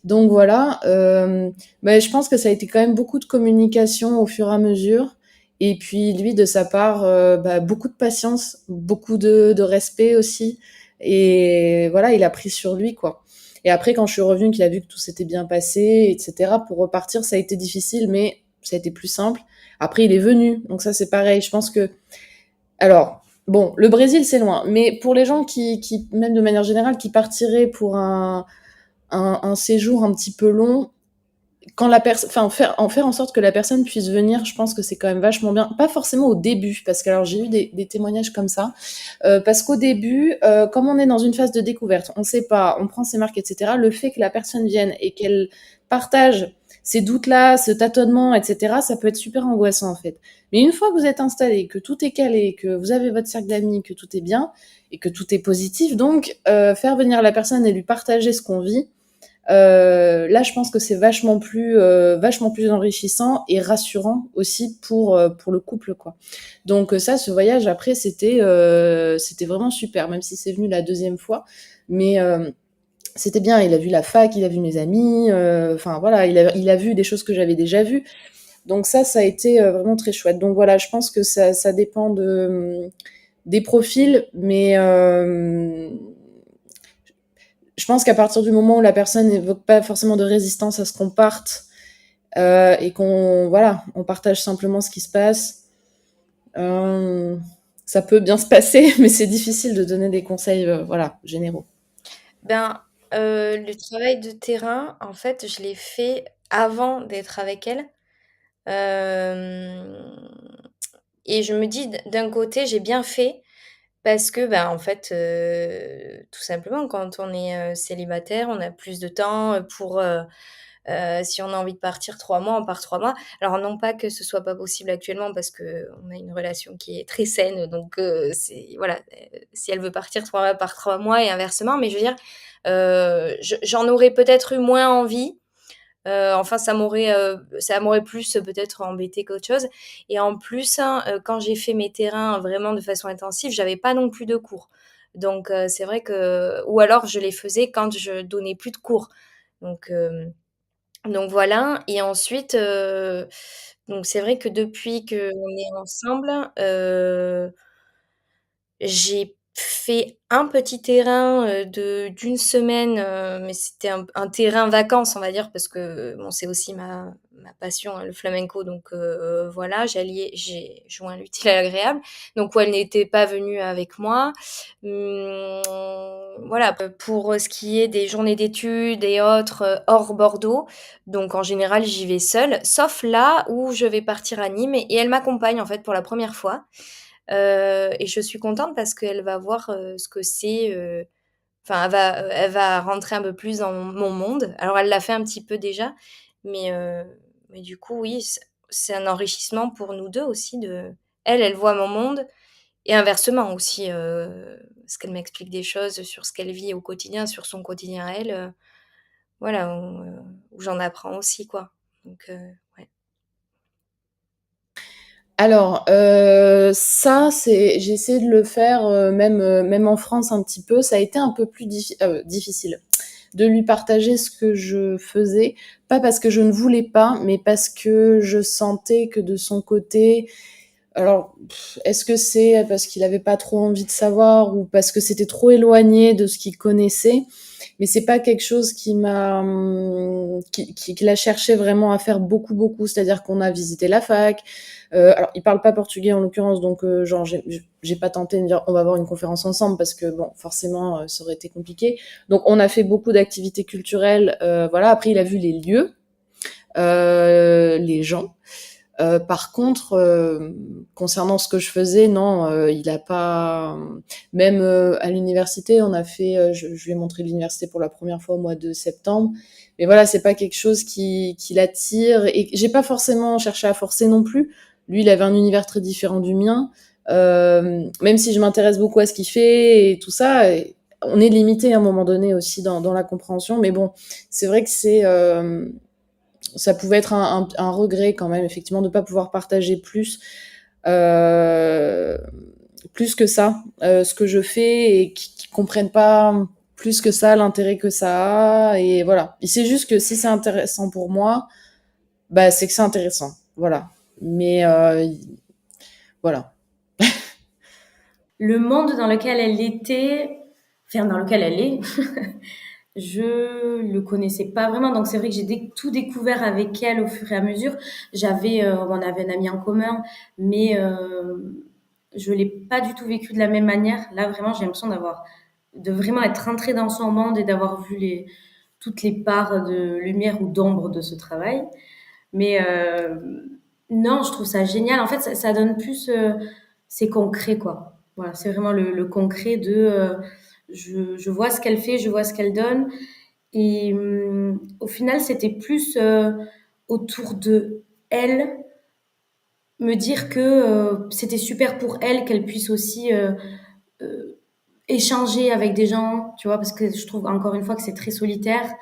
Donc voilà, bah, je pense que ça a été quand même beaucoup de communication au fur et à mesure. Et puis lui, de sa part, bah, beaucoup de patience, beaucoup de respect aussi. Et voilà, il a pris sur lui, quoi. Et après, quand je suis revenue, qu'il a vu que tout s'était bien passé, etc., pour repartir, ça a été difficile, mais ça a été plus simple. Après, il est venu, donc ça, c'est pareil. Je pense que... Alors, bon, le Brésil, c'est loin, mais pour les gens même de manière générale, qui partiraient pour un séjour un petit peu long, quand la personne, enfin, faire en sorte que la personne puisse venir, je pense que c'est quand même vachement bien. Pas forcément au début, parce que alors j'ai eu des témoignages comme ça, parce qu'au début, comme on est dans une phase de découverte, on sait pas, on prend ses marques, etc. Le fait que la personne vienne et qu'elle partage ces doutes-là, ce tâtonnement, etc., ça peut être super angoissant en fait. Mais une fois que vous êtes installé, que tout est calé, que vous avez votre cercle d'amis, que tout est bien et que tout est positif, donc faire venir la personne et lui partager ce qu'on vit, là, je pense que c'est vachement plus enrichissant et rassurant aussi pour le couple, quoi. Donc ça, ce voyage après, c'était vraiment super, même si c'est venu la deuxième fois, mais c'était bien. Il a vu la fac, il a vu mes amis, enfin voilà, il a vu des choses que j'avais déjà vues. Donc ça a été vraiment très chouette. Donc voilà, je pense que ça dépend des profils, mais je pense qu'à partir du moment où la personne n'évoque pas forcément de résistance à ce qu'on parte et qu'on voilà, on partage simplement ce qui se passe, euh, ça peut bien se passer, mais c'est difficile de donner des conseils voilà, généraux. Ben, le travail de terrain, en fait, je l'ai fait avant d'être avec elle. Hem Et je me dis d'un côté, j'ai bien fait parce que, ben, en fait, tout simplement quand on est, célibataire, on a plus de temps, pour, si on a envie de partir 3 mois, on part 3 mois. Alors non pas que ce soit pas possible actuellement parce qu'on a une relation qui est très saine, donc c'est voilà, si elle veut partir 3 mois, elle part 3 mois et inversement. Mais je veux dire, j'en aurais peut-être eu moins envie. Enfin ça m'aurait plus peut-être embêté qu'autre chose. Et en plus, hein, quand j'ai fait mes terrains vraiment de façon intensive, j'avais pas non plus de cours. Donc c'est vrai que ou alors je les faisais quand je donnais plus de cours. Donc Donc voilà et ensuite, donc c'est vrai que depuis qu'on est ensemble, j'ai fait un petit terrain, d'une semaine, mais c'était un terrain vacances, on va dire, parce que, bon, c'est aussi ma passion, hein, le flamenco, donc voilà, j'ai joint l'utile à l'agréable, donc où elle n'était pas venue avec moi. Mmh, voilà, pour ce qui est des journées d'études et autres, hors Bordeaux, donc en général, j'y vais seule, sauf là où je vais partir à Nîmes et elle m'accompagne, en fait, pour la première fois. Et je suis contente parce qu'elle va voir, ce que c'est, enfin elle va rentrer un peu plus dans mon monde. Alors elle l'a fait un petit peu déjà, mais du coup oui, c'est un enrichissement pour nous 2 aussi de elle voit mon monde et inversement aussi, parce qu'elle m'explique des choses sur ce qu'elle vit au quotidien, sur son quotidien à elle, voilà, où j'en apprends aussi quoi. Donc ouais. Alors, ça, j'ai essayé de le faire, même en France un petit peu. Ça a été un peu plus difficile de lui partager ce que je faisais, pas parce que je ne voulais pas, mais parce que je sentais que de son côté, alors, est-ce que c'est parce qu'il avait pas trop envie de savoir ou parce que c'était trop éloigné de ce qu'il connaissait? Mais c'est pas quelque chose qu'il a cherché vraiment à faire beaucoup, beaucoup. C'est-à-dire qu'on a visité la fac. Alors, il parle pas portugais en l'occurrence, donc genre j'ai pas tenté de dire on va avoir une conférence ensemble parce que bon, forcément, ça aurait été compliqué. Donc, on a fait beaucoup d'activités culturelles. Voilà. Après, il a vu les lieux, les gens. Par contre, concernant ce que je faisais, non, il a pas. Même à l'université, on a fait. Je lui ai montré l'université pour la première fois au mois de septembre. Mais voilà, c'est pas quelque chose qui l'attire. Et j'ai pas forcément cherché à forcer non plus. Lui, il avait un univers très différent du mien. Même si je m'intéresse beaucoup à ce qu'il fait et tout ça, on est limité à un moment donné aussi dans la compréhension. Mais bon, c'est vrai que ça pouvait être un regret quand même, effectivement, de ne pas pouvoir partager euh, plus que ça, ce que je fais et qui comprennent pas plus que ça l'intérêt que ça a. Et voilà. Et c'est juste que si c'est intéressant pour moi, bah, c'est que c'est intéressant. Voilà. Mais voilà. Le monde dans lequel elle était, enfin dans lequel elle est, je le connaissais pas vraiment. Donc c'est vrai que j'ai tout découvert avec elle au fur et à mesure. On avait un ami en commun, mais je l'ai pas du tout vécu de la même manière. Là vraiment, j'ai l'impression de vraiment être rentrée dans son monde et d'avoir vu toutes les parts de lumière ou d'ombre de ce travail. Mais non, je trouve ça génial. En fait, ça donne plus, c'est concret, quoi. Voilà, c'est vraiment le concret de, je vois ce qu'elle fait, je vois ce qu'elle donne. Et au final, c'était plus autour de elle, me dire que c'était super pour elle qu'elle puisse aussi euh, échanger avec des gens, tu vois, parce que je trouve encore une fois que c'est très solitaire.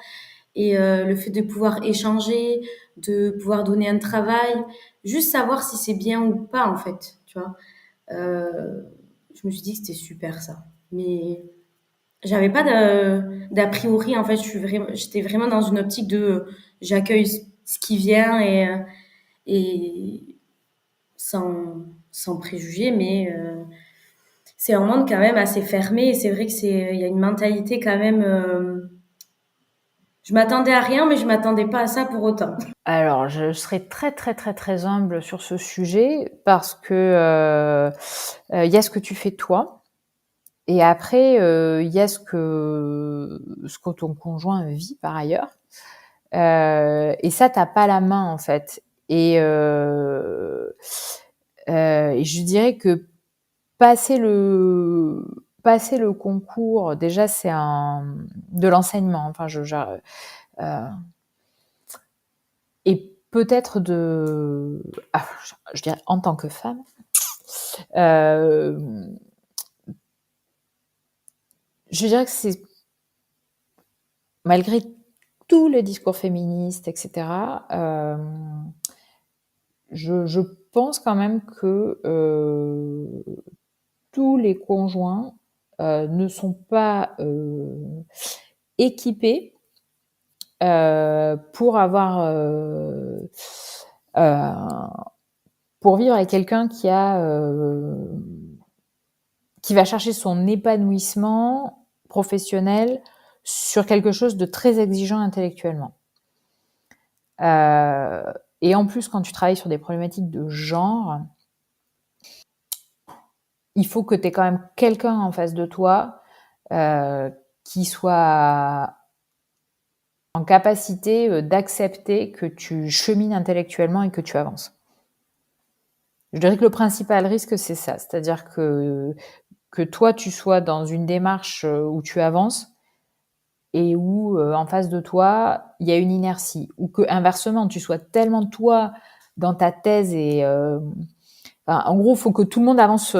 Et le fait de pouvoir échanger, de pouvoir donner un travail, juste savoir si c'est bien ou pas, en fait, tu vois. Euh, je me suis dit que c'était super ça. Mais j'avais pas d'a priori, en fait, j'étais vraiment dans une optique de j'accueille ce qui vient et sans préjugés, mais c'est un monde quand même assez fermé et c'est vrai que il y a une mentalité quand même. Je m'attendais à rien, mais je m'attendais pas à ça pour autant. Alors, je serai très, très, très, très humble sur ce sujet parce que il y a ce que tu fais toi et après il y a ce que ton conjoint vit par ailleurs. Et ça, t'as pas la main en fait. Et je dirais que passer le concours, déjà c'est de l'enseignement. Enfin, euh, et peut-être je dirais en tant que femme, euh, je dirais que c'est malgré tout le discours féministe, etc. Je pense quand même que tous les conjoints ne sont pas équipés pour avoir pour vivre avec quelqu'un qui va chercher son épanouissement professionnel sur quelque chose de très exigeant intellectuellement. Et en plus, quand tu travailles sur des problématiques de genre, il faut que tu aies quand même quelqu'un en face de toi qui soit en capacité d'accepter que tu chemines intellectuellement et que tu avances. Je dirais que le principal risque, c'est ça. C'est-à-dire que toi, tu sois dans une démarche où tu avances et où, en face de toi, il y a une inertie. Ou que, inversement, tu sois tellement toi dans ta thèse et... en gros, il faut que tout le monde avance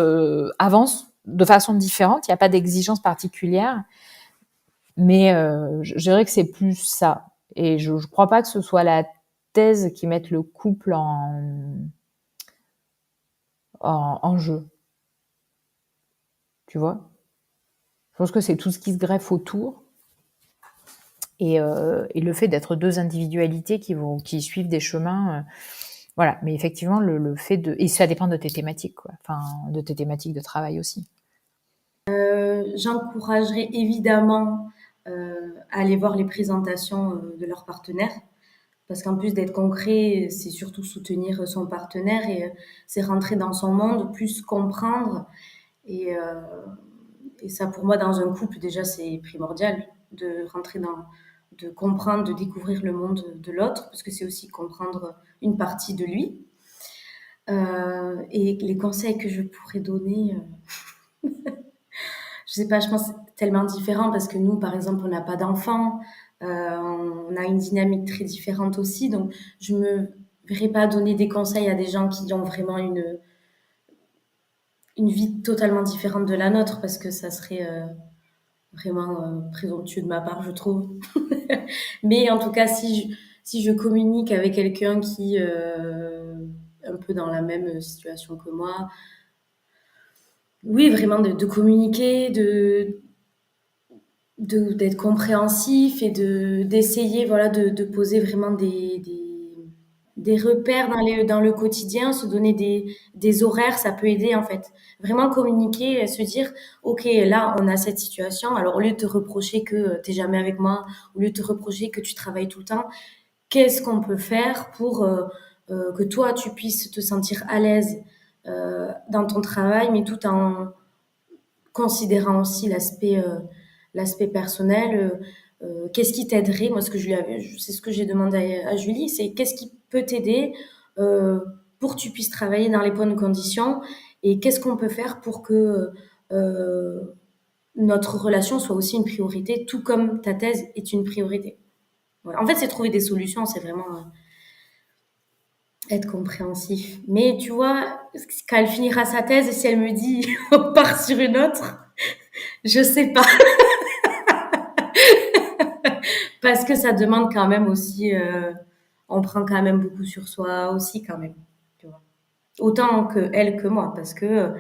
de façon différente. Il n'y a pas d'exigence particulière. Mais je dirais que c'est plus ça. Et je ne crois pas que ce soit la thèse qui mette le couple en jeu. Tu vois? Je pense que c'est tout ce qui se greffe autour. Et le fait d'être deux individualités qui suivent des chemins. Voilà. Mais effectivement, le fait de... Et ça dépend de tes thématiques, quoi. Enfin, de tes thématiques de travail aussi. J'encouragerais évidemment à aller voir les présentations de leurs partenaires. Parce qu'en plus d'être concret, c'est surtout soutenir son partenaire et c'est rentrer dans son monde, plus comprendre. Et ça, pour moi, dans un couple, déjà, c'est primordial de rentrer de comprendre, de découvrir le monde de l'autre, parce que c'est aussi comprendre une partie de lui. Et les conseils que je pourrais donner, je sais pas, je pense que c'est tellement différent parce que nous, par exemple, on n'a pas d'enfants, on a une dynamique très différente aussi, donc je me verrais pas donner des conseils à des gens qui ont vraiment une vie totalement différente de la nôtre parce que ça serait vraiment présomptueux de ma part, je trouve. Mais en tout cas, si je communique avec quelqu'un qui un peu dans la même situation que moi, oui, vraiment de communiquer, d'être compréhensif et d'essayer voilà de poser vraiment des repères dans le quotidien, se donner des horaires, ça peut aider en fait. Vraiment communiquer, et se dire, ok, là on a cette situation, alors au lieu de te reprocher que t'es jamais avec moi, au lieu de te reprocher que tu travailles tout le temps, qu'est-ce qu'on peut faire pour que toi tu puisses te sentir à l'aise dans ton travail, mais tout en considérant aussi l'aspect personnel. Qu'est-ce qui t'aiderait? Moi, c'est ce que j'ai demandé à Julie, c'est qu'est-ce qui peut t'aider euh, pour que tu puisses travailler dans les bonnes conditions et qu'est-ce qu'on peut faire pour que euh, notre relation soit aussi une priorité, tout comme ta thèse est une priorité. Voilà. En fait, c'est trouver des solutions, c'est vraiment être compréhensif. Mais tu vois, quand elle finira sa thèse et si elle me dit on part sur une autre, je sais pas. Parce que ça demande quand même aussi, on prend quand même beaucoup sur soi aussi quand même. Tu vois. Autant que elle que moi, parce que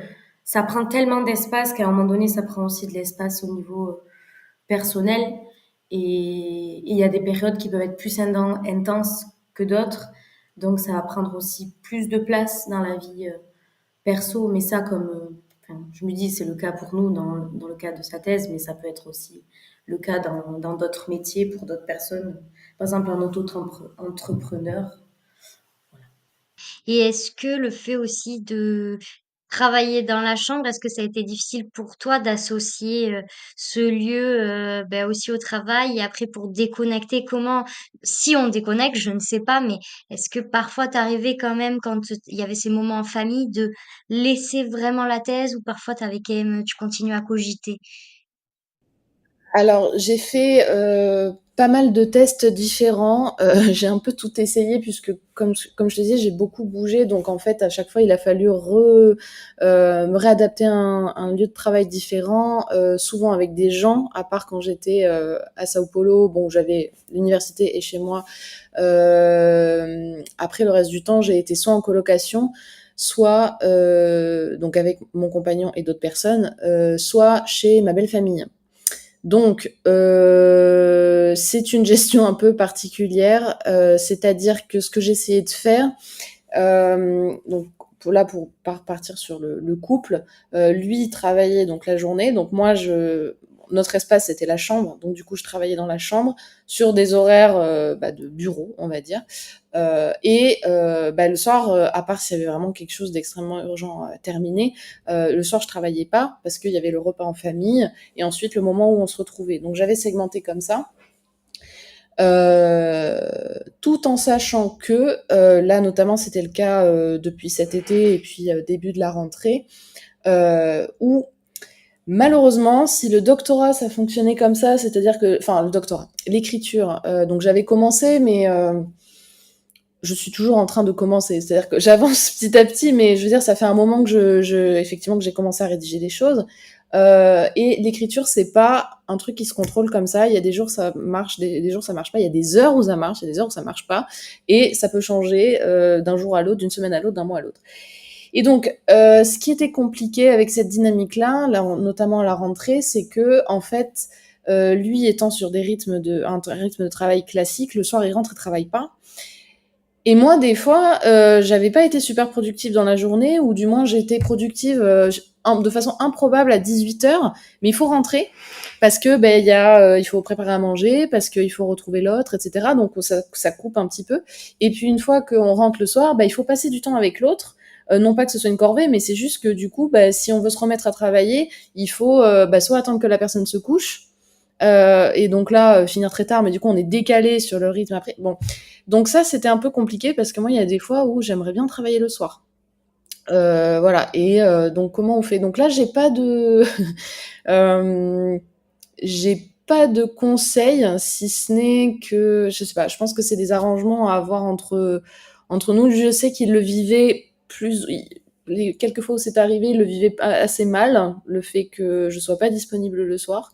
ça prend tellement d'espace qu'à un moment donné, ça prend aussi de l'espace au niveau personnel. Et il y a des périodes qui peuvent être plus intenses que d'autres. Donc ça va prendre aussi plus de place dans la vie perso. Mais ça, comme enfin, je me dis, c'est le cas pour nous dans le cas de sa thèse, mais ça peut être aussi le cas dans d'autres métiers pour d'autres personnes. Par exemple, un auto-entrepreneur. Et est-ce que le fait aussi de travailler dans la chambre, est-ce que ça a été difficile pour toi d'associer ce lieu aussi au travail et après pour déconnecter, comment, si on déconnecte, je ne sais pas, mais est-ce que parfois t'arrivais quand même quand il y avait ces moments en famille de laisser vraiment la thèse ou parfois t'avais quand même, tu continues à cogiter? Alors, j'ai fait pas mal de tests différents. J'ai un peu tout essayé puisque, comme je te disais, j'ai beaucoup bougé. Donc, en fait, à chaque fois, il a fallu me réadapter à un lieu de travail différent, souvent avec des gens, à part quand j'étais à Sao Paulo. Bon, j'avais l'université et chez moi. Après, le reste du temps, j'ai été soit en colocation, soit donc avec mon compagnon et d'autres personnes, soit chez ma belle famille. Donc, c'est une gestion un peu particulière, c'est-à-dire que ce que j'essayais de faire, donc pour partir sur le couple, lui il travaillait donc la journée, donc moi notre espace c'était la chambre, donc du coup je travaillais dans la chambre sur des horaires de bureau on va dire, le soir, à part s'il y avait vraiment quelque chose d'extrêmement urgent à terminer, le soir je travaillais pas parce qu'il y avait le repas en famille et ensuite le moment où on se retrouvait, donc j'avais segmenté comme ça. Tout en sachant que là notamment c'était le cas depuis cet été et puis début de la rentrée, où malheureusement si le doctorat ça fonctionnait comme ça, c'est-à-dire que le doctorat, l'écriture, donc j'avais commencé mais je suis toujours en train de commencer, c'est-à-dire que j'avance petit à petit, mais je veux dire ça fait un moment que effectivement que j'ai commencé à rédiger des choses. Et l'écriture, c'est pas un truc qui se contrôle comme ça. Il y a des jours ça marche, des jours ça marche pas. Il y a des heures où ça marche, il y a des heures où ça marche pas. Et ça peut changer d'un jour à l'autre, d'une semaine à l'autre, d'un mois à l'autre. Et donc, ce qui était compliqué avec cette dynamique-là, notamment à la rentrée, c'est que en fait, lui étant sur un rythme de travail classique, le soir il rentre et travaille pas. Et moi, des fois, j'avais pas été super productive dans la journée, ou du moins j'étais productive de façon improbable à 18h, mais il faut rentrer parce que il faut préparer à manger, parce qu'il faut retrouver l'autre, etc. Donc ça coupe un petit peu. Et puis une fois qu'on rentre le soir, il faut passer du temps avec l'autre. Non pas que ce soit une corvée, mais c'est juste que du coup, si on veut se remettre à travailler, il faut soit attendre que la personne se couche, et donc là finir très tard, mais du coup on est décalé sur le rythme après. Bon, donc ça c'était un peu compliqué parce que moi il y a des fois où j'aimerais bien travailler le soir. Voilà, et donc comment on fait? Donc là j'ai pas de j'ai pas de conseils, si ce n'est que je sais pas, je pense que c'est des arrangements à avoir entre nous. Je sais qu'il le vivait les quelques fois où c'est arrivé, il le vivait assez mal, le fait que je sois pas disponible le soir.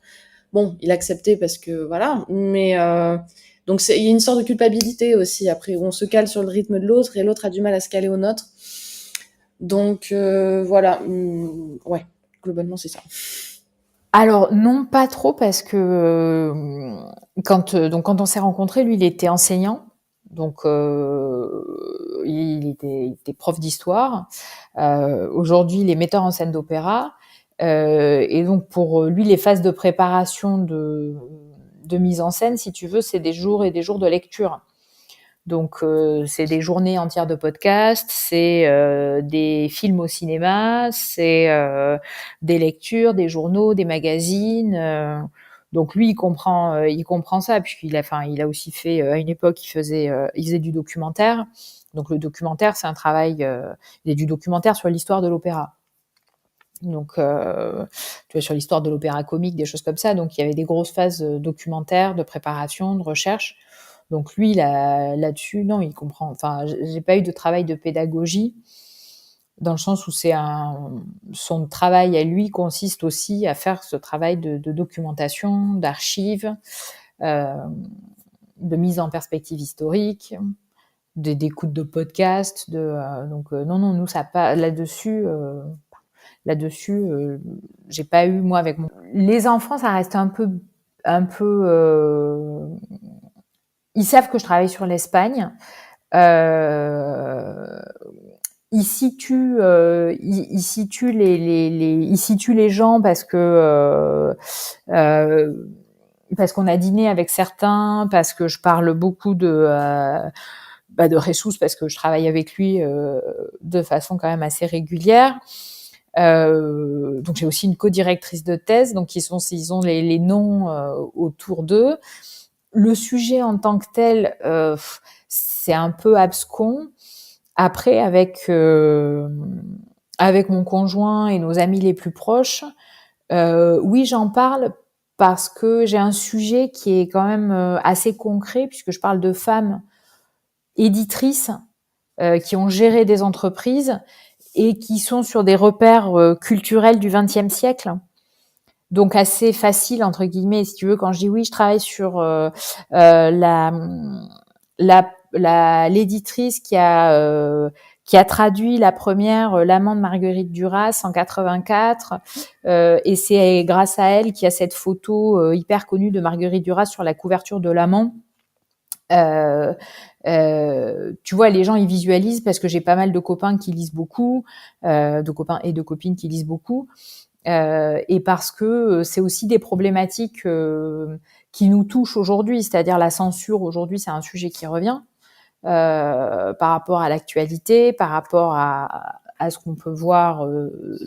Bon, il acceptait parce que voilà, mais donc il y a une sorte de culpabilité aussi après où on se cale sur le rythme de l'autre et l'autre a du mal à se caler au nôtre. Donc voilà, ouais, globalement c'est ça. Alors non, pas trop parce que quand on s'est rencontrés, lui il était enseignant, donc il était prof d'histoire. Aujourd'hui, il est metteur en scène d'opéra, et donc pour lui les phases de préparation de mise en scène, si tu veux, c'est des jours et des jours de lecture. Donc c'est des journées entières de podcast, c'est des films au cinéma, c'est des lectures, des journaux, des magazines. Donc lui il comprend ça. Puis il a aussi fait à une époque il faisait du documentaire. Donc le documentaire c'est un travail, il y a du documentaire sur l'histoire de l'opéra. Donc, tu vois, sur l'histoire de l'opéra comique, des choses comme ça. Donc, il y avait des grosses phases documentaires, de préparation, de recherche. Donc, lui, là-dessus, non, il comprend. Enfin, j'ai pas eu de travail de pédagogie, dans le sens où son travail à lui consiste aussi à faire ce travail de documentation, d'archives, de mise en perspective historique, d'écoute de podcasts. Donc, non, nous, ça pas là-dessus. J'ai pas eu moi avec les enfants, ça reste un peu. Ils savent que je travaille sur l'Espagne. Ils situent les gens parce qu'on a dîné avec certains, parce que je parle beaucoup de Jesus parce que je travaille avec lui de façon quand même assez régulière. Donc j'ai aussi une co-directrice de thèse, donc ils ont les noms autour d'eux. Le sujet en tant que tel, c'est un peu abscon. Après, avec mon conjoint et nos amis les plus proches, oui, j'en parle parce que j'ai un sujet qui est quand même assez concret, puisque je parle de femmes éditrices qui ont géré des entreprises et qui sont sur des repères culturels du XXe siècle. Donc assez facile entre guillemets, si tu veux. Quand je dis oui, je travaille sur l'éditrice qui a qui a traduit la première L'amant de Marguerite Duras en 84, et c'est grâce à elle qu'il y a cette photo hyper connue de Marguerite Duras sur la couverture de L'amant. Tu vois, les gens ils visualisent parce que j'ai pas mal de copains qui lisent beaucoup, de copains et de copines qui lisent beaucoup, et parce que c'est aussi des problématiques qui nous touchent aujourd'hui, c'est-à-dire la censure aujourd'hui, c'est un sujet qui revient par rapport à l'actualité, par rapport à ce qu'on peut voir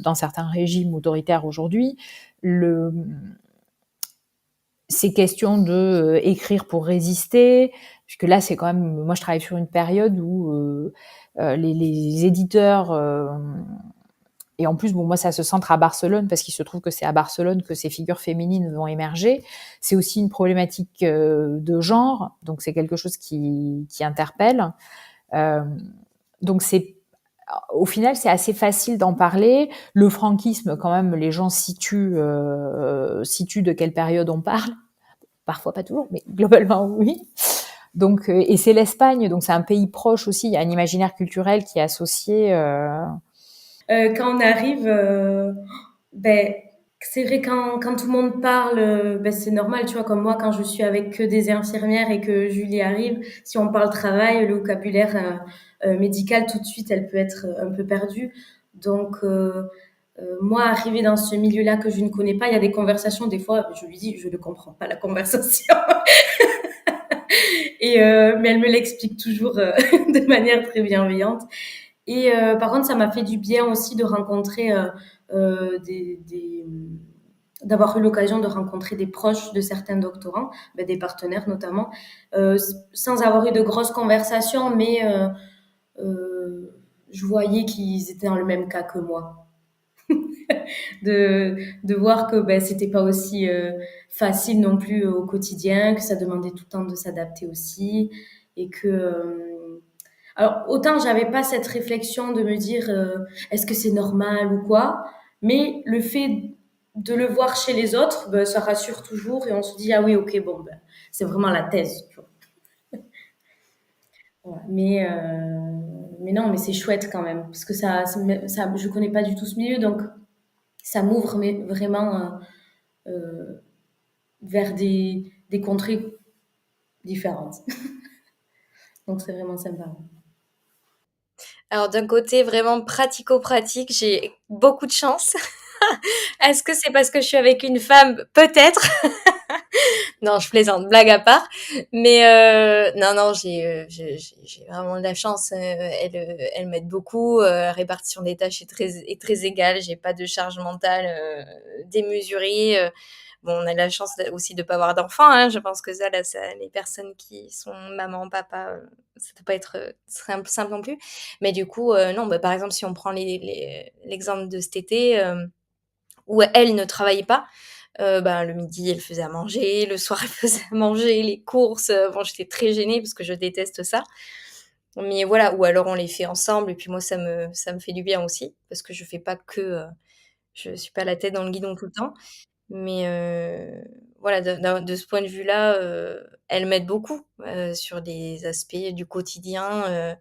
dans certains régimes autoritaires aujourd'hui. Ces questions de écrire pour résister, puisque là c'est quand même, moi je travaille sur une période où les éditeurs et en plus bon moi ça se centre à Barcelone parce qu'il se trouve que c'est à Barcelone que ces figures féminines vont émerger. C'est aussi une problématique de genre, donc c'est quelque chose qui interpelle. Donc c'est au final, c'est assez facile d'en parler. Le franquisme, quand même, les gens situent de quelle période on parle. Parfois pas toujours, mais globalement oui. Donc, et c'est l'Espagne, donc c'est un pays proche aussi. Il y a un imaginaire culturel qui est associé. Quand on arrive, ben, c'est vrai quand tout le monde parle, ben, c'est normal, tu vois, comme moi, quand je suis avec que des infirmières et que Julie arrive, si on parle travail, le vocabulaire médical, tout de suite, elle peut être un peu perdue. Donc, moi, arriver dans ce milieu-là que je ne connais pas, il y a des conversations, des fois, je lui dis, je ne comprends pas la conversation. Mais elle me l'explique toujours de manière très bienveillante. Et par contre, ça m'a fait du bien aussi de rencontrer d'avoir eu l'occasion de rencontrer des proches de certains doctorants, ben, des partenaires notamment, sans avoir eu de grosses conversations, mais je voyais qu'ils étaient dans le même cas que moi. de voir que ben, c'était pas aussi facile non plus au quotidien, que ça demandait tout le temps de s'adapter aussi, et que alors autant j'avais pas cette réflexion de me dire est-ce que c'est normal ou quoi, mais le fait de le voir chez les autres, ben, ça rassure toujours et on se dit ah oui ok bon ben, c'est vraiment la thèse. Tu vois. Ouais. Mais non mais c'est chouette quand même parce que ça je connais pas du tout ce milieu donc ça m'ouvre vraiment vers des contrées différentes. Donc c'est vraiment sympa. Alors d'un côté vraiment pratico-pratique, j'ai beaucoup de chance. Est-ce que c'est parce que je suis avec une femme? Peut-être. Non, je plaisante, blague à part. Mais non, j'ai vraiment de la chance. Elle m'aide beaucoup. La répartition des tâches est très égale. J'ai pas de charge mentale démesurée. Bon, on a de la chance aussi de pas avoir d'enfants. Hein. Je pense que ça, les personnes qui sont maman, papa, ça doit pas être simple non plus. Mais du coup, non, bah, par exemple, si on prend l'exemple de cet été, où elle ne travaillait pas, ben, le midi, elle faisait à manger, le soir, elle faisait à manger, les courses. Bon, j'étais très gênée parce que je déteste ça. Mais voilà, ou alors on les fait ensemble et puis moi, ça me fait du bien aussi parce que je fais pas que, je suis pas la tête dans le guidon tout le temps. Mais voilà, de ce point de vue-là, elle m'aide beaucoup sur des aspects du quotidien.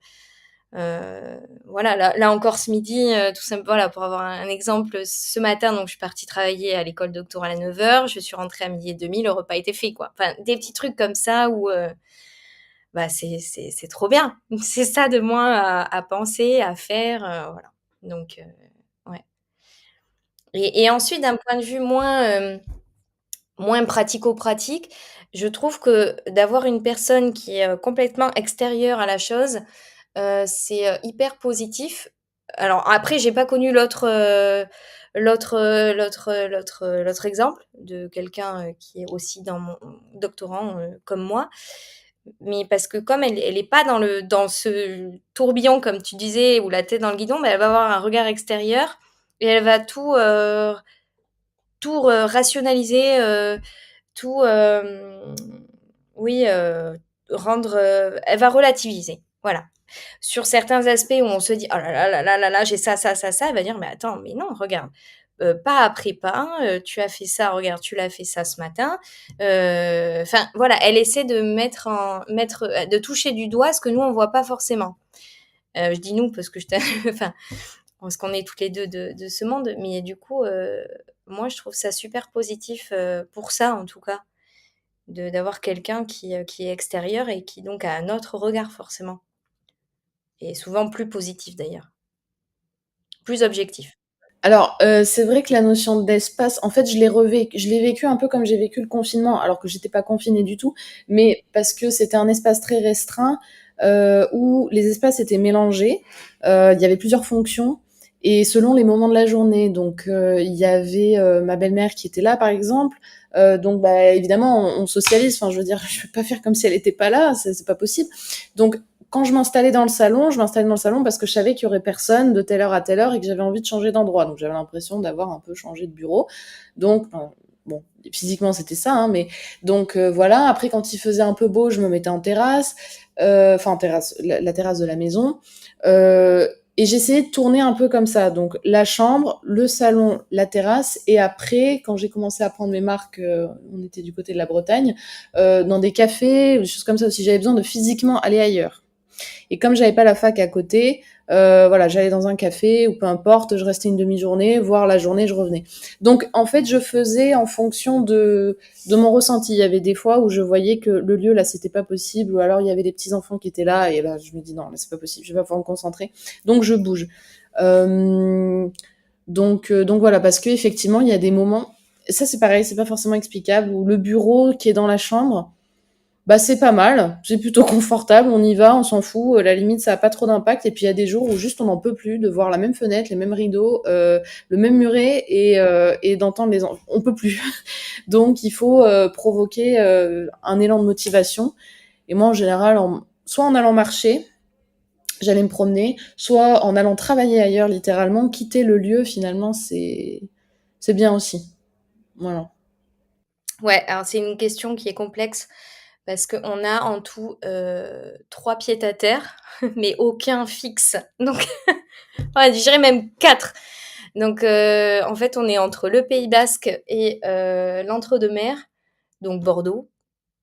Voilà, là encore ce midi, tout simple, voilà, pour avoir un exemple, ce matin, donc je suis partie travailler à l'école doctorale à 9h, je suis rentrée à 12h30, le repas était fait, quoi. Enfin, des petits trucs comme ça où bah, c'est trop bien. C'est ça de moins à penser, à faire, voilà. Donc ouais. Et ensuite, d'un point de vue moins pratico-pratique, je trouve que d'avoir une personne qui est complètement extérieure à la chose, c'est hyper positif. Alors après, j'ai pas connu l'autre exemple de quelqu'un qui est aussi dans mon doctorant comme moi. Mais parce que comme elle est pas dans ce tourbillon, comme tu disais, où la tête dans le guidon, bah, elle va avoir un regard extérieur et elle va tout rationaliser, tout, oui, rendre, elle va relativiser. Voilà. Sur certains aspects où on se dit: «Oh là là là là là là, j'ai ça, ça, ça, ça», elle va dire: «Mais attends, mais non, regarde, pas après pas, tu as fait ça, regarde, tu l'as fait ça ce matin». Enfin, voilà, elle essaie de de toucher du doigt ce que nous, on voit pas forcément. Je dis nous parce que enfin, parce qu'on est toutes les deux de ce monde, mais du coup, moi, je trouve ça super positif, pour ça, en tout cas, d'avoir quelqu'un qui est extérieur et qui donc a un autre regard forcément et souvent plus positif d'ailleurs, plus objectif. Alors, c'est vrai que la notion d'espace, en fait, je l'ai vécu un peu comme j'ai vécu le confinement, alors que j'étais pas confinée du tout, mais parce que c'était un espace très restreint, où les espaces étaient mélangés. Il y avait plusieurs fonctions et selon les moments de la journée. Donc, il y avait, ma belle-mère qui était là, par exemple. Donc, bah, évidemment, on socialise. Enfin, je veux dire, je peux pas faire comme si elle était pas là, c'est pas possible. Donc, quand je m'installais dans le salon, je m'installais dans le salon parce que je savais qu'il y aurait personne de telle heure à telle heure et que j'avais envie de changer d'endroit. Donc j'avais l'impression d'avoir un peu changé de bureau. Donc bon, physiquement c'était ça, hein, mais donc voilà. Après quand il faisait un peu beau, je me mettais en terrasse, enfin en terrasse, la terrasse de la maison. Et j'essayais de tourner un peu comme ça. Donc la chambre, le salon, la terrasse. Et après, quand j'ai commencé à prendre mes marques, on était du côté de la Bretagne, dans des cafés, des choses comme ça aussi. J'avais besoin de physiquement aller ailleurs. Et comme j'avais pas la fac à côté, voilà, j'allais dans un café ou peu importe, je restais une demi-journée, voire la journée, je revenais. Donc en fait, je faisais en fonction de mon ressenti. Il y avait des fois où je voyais que le lieu là, c'était pas possible, ou alors il y avait des petits enfants qui étaient là, et là, je me dis non, là c'est pas possible, je vais pas pouvoir me concentrer. Donc je bouge. Donc voilà, parce que effectivement, il y a des moments. Ça c'est pareil, c'est pas forcément explicable. Où le bureau qui est dans la chambre, bah c'est pas mal, c'est plutôt confortable, on y va, on s'en fout, la limite ça a pas trop d'impact et puis il y a des jours où juste on n'en peut plus de voir la même fenêtre, les mêmes rideaux, le même muret et d'entendre les enfants, on peut plus. Donc il faut provoquer un élan de motivation et moi en général soit en allant marcher, j'allais me promener, soit en allant travailler ailleurs littéralement, quitter le lieu finalement c'est bien aussi. Voilà. Ouais, alors c'est une question qui est complexe parce qu'on a en tout, 3 pieds-à-terre, mais aucun fixe. Donc ouais, je dirais même 4. Donc en fait, on est entre le Pays basque et l'entre-deux-mer, donc Bordeaux.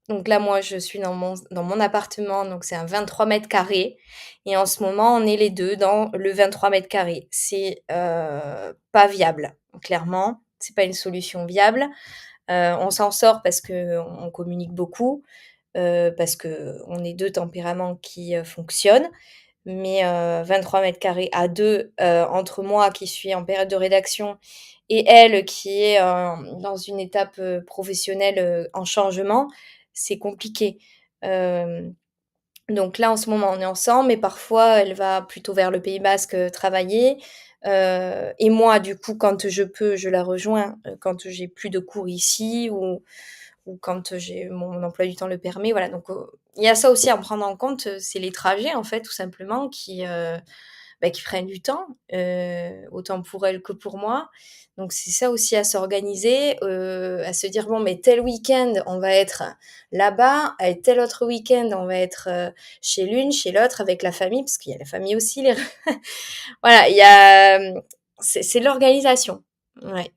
Donc là, moi, je suis dans mon appartement, donc c'est un 23 mètres carrés et en ce moment, on est les 2 dans le 23 mètres carrés. C'est, pas viable, clairement, c'est pas une solution viable. On s'en sort parce qu'on communique beaucoup, parce qu'on est 2 tempéraments qui, fonctionnent. Mais 23 mètres carrés à 2, entre moi qui suis en période de rédaction et elle qui est, dans une étape, professionnelle, en changement, c'est compliqué. Hem, donc là, en ce moment, on est ensemble, mais parfois elle va plutôt vers le Pays basque, travailler, et moi, du coup, quand je peux, je la rejoins, quand j'ai plus de cours ici ou quand j'ai mon emploi du temps le permet, voilà. Donc il y a ça aussi à prendre en compte, c'est les trajets, en fait, tout simplement qui prennent du temps, autant pour elle que pour moi. Donc c'est ça aussi à s'organiser, à se dire: «Bon, mais tel week-end, on va être là-bas et tel autre week-end, on va être, chez l'une, chez l'autre, avec la famille», parce qu'il y a la famille aussi, les voilà, il y a, c'est l'organisation. Ouais.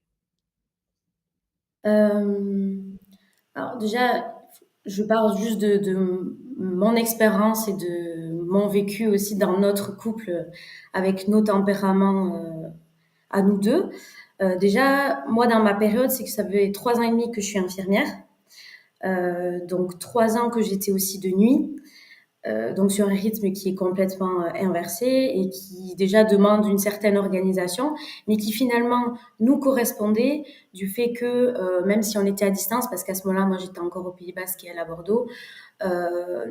Alors déjà, je parle juste de mon expérience et de mon vécu aussi dans notre couple avec nos tempéraments à nous deux. Déjà, moi, dans ma période, c'est que ça fait 3 ans et demi que je suis infirmière. Donc 3 ans que j'étais aussi de nuit. Donc sur un rythme qui est complètement inversé et qui déjà demande une certaine organisation, mais qui finalement nous correspondait du fait que même si on était à distance, parce qu'à ce moment-là, moi j'étais encore au Pays Basque et elle à Bordeaux,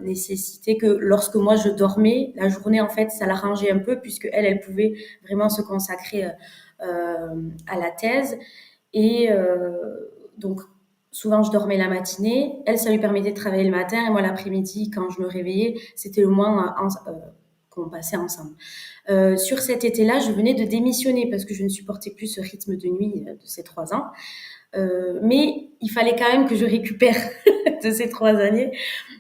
nécessitait que lorsque moi je dormais, la journée en fait ça l'arrangeait un peu puisque elle pouvait vraiment se consacrer à la thèse et donc souvent, je dormais la matinée. Elle, ça lui permettait de travailler le matin. Et moi, l'après-midi, quand je me réveillais, c'était le moins qu'on passait ensemble. Sur cet été-là, je venais de démissionner parce que je ne supportais plus ce rythme de nuit de ces 3 ans. Mais il fallait quand même que je récupère de ces 3 années.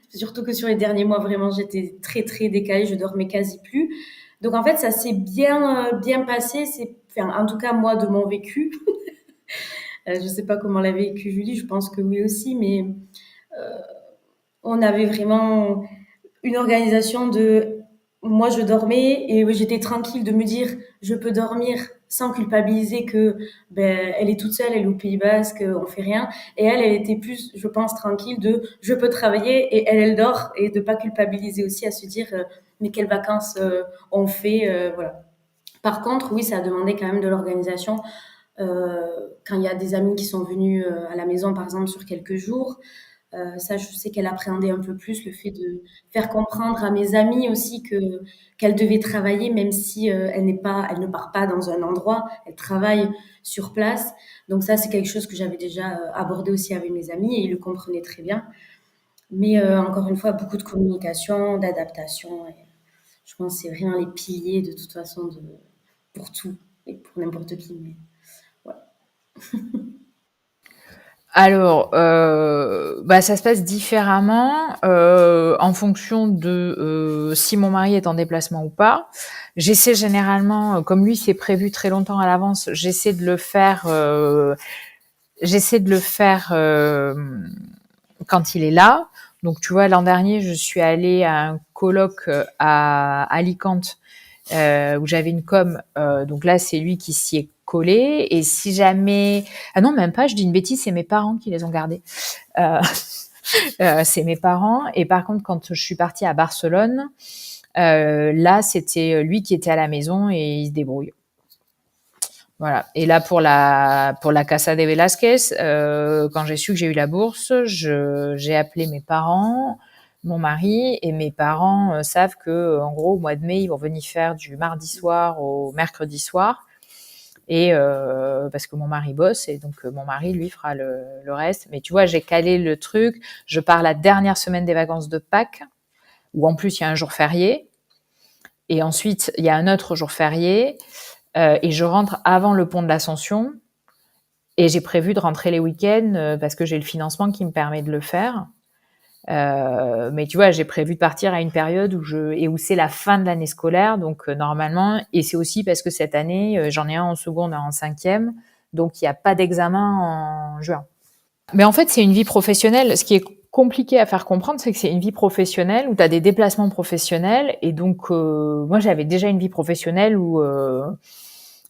Surtout que sur les derniers mois, vraiment, j'étais très, très décalée. Je dormais quasi plus. Donc, en fait, ça s'est bien passé. Enfin, en tout cas, moi, de mon vécu. Je ne sais pas comment l'a vécu Julie, je pense que oui aussi, mais on avait vraiment une organisation de moi, je dormais et j'étais tranquille de me dire, je peux dormir sans culpabiliser que ben, elle est toute seule, elle est au Pays Basque, on fait rien. Et elle était plus, je pense, tranquille de, je peux travailler et elle dort et de pas culpabiliser aussi à se dire, mais quelles vacances on fait, voilà. Par contre, oui, ça a demandé quand même de l'organisation. Quand il y a des amis qui sont venus à la maison, par exemple, sur quelques jours, ça, je sais qu'elle appréhendait un peu plus le fait de faire comprendre à mes amies aussi que qu'elle devait travailler, même si elle ne part pas dans un endroit, elle travaille sur place. Donc ça, c'est quelque chose que j'avais déjà abordé aussi avec mes amis et ils le comprenaient très bien. Mais encore une fois, beaucoup de communication, d'adaptation. Et je pense que c'est vraiment les piliers de toute façon pour tout et pour n'importe qui. Mais voilà. Alors, ça se passe différemment en fonction de si mon mari est en déplacement ou pas. J'essaie généralement, comme lui c'est prévu très longtemps à l'avance, j'essaie de le faire quand il est là. Donc tu vois, l'an dernier, je suis allée à un colloque à Alicante où j'avais une com. Donc là, c'est lui qui s'y est collé. Et si jamais... Ah non, même pas, je dis une bêtise, c'est mes parents qui les ont gardés. C'est mes parents. Et par contre, quand je suis partie à Barcelone, là, c'était lui qui était à la maison et il se débrouille. Voilà. Et là, pour la Casa de Velázquez, quand j'ai su que j'ai eu la bourse, j'ai appelé mes parents, mon mari, et mes parents savent que, en gros, au mois de mai, ils vont venir faire du mardi soir au mercredi soir. Et parce que mon mari bosse, et donc mon mari, lui, fera le reste. Mais tu vois, j'ai calé le truc. Je pars la dernière semaine des vacances de Pâques, où en plus, il y a un jour férié. Et ensuite, il y a un autre jour férié. Et je rentre avant le pont de l'Ascension. Et j'ai prévu de rentrer les week-ends parce que j'ai le financement qui me permet de le faire. Mais tu vois, j'ai prévu de partir à une période où c'est la fin de l'année scolaire, donc normalement, et c'est aussi parce que cette année, j'en ai un en seconde, un en cinquième, donc il n'y a pas d'examen en juin. Mais en fait, c'est une vie professionnelle. Ce qui est compliqué à faire comprendre, c'est que c'est une vie professionnelle où tu as des déplacements professionnels, et donc moi, j'avais déjà une vie professionnelle où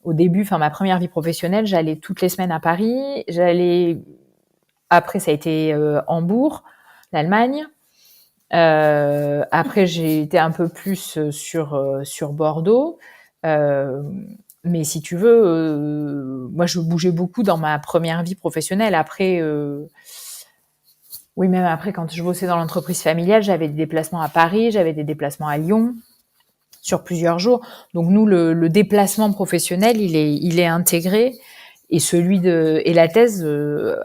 au début, ma première vie professionnelle, j'allais toutes les semaines à Paris, après ça a été Hambourg, l'Allemagne. Après, j'ai été un peu plus sur Bordeaux. Mais si tu veux, moi, je bougeais beaucoup dans ma première vie professionnelle. Après, oui, même après, quand je bossais dans l'entreprise familiale, j'avais des déplacements à Paris, j'avais des déplacements à Lyon sur plusieurs jours. Donc nous, le déplacement professionnel, il est intégré. Et la thèse,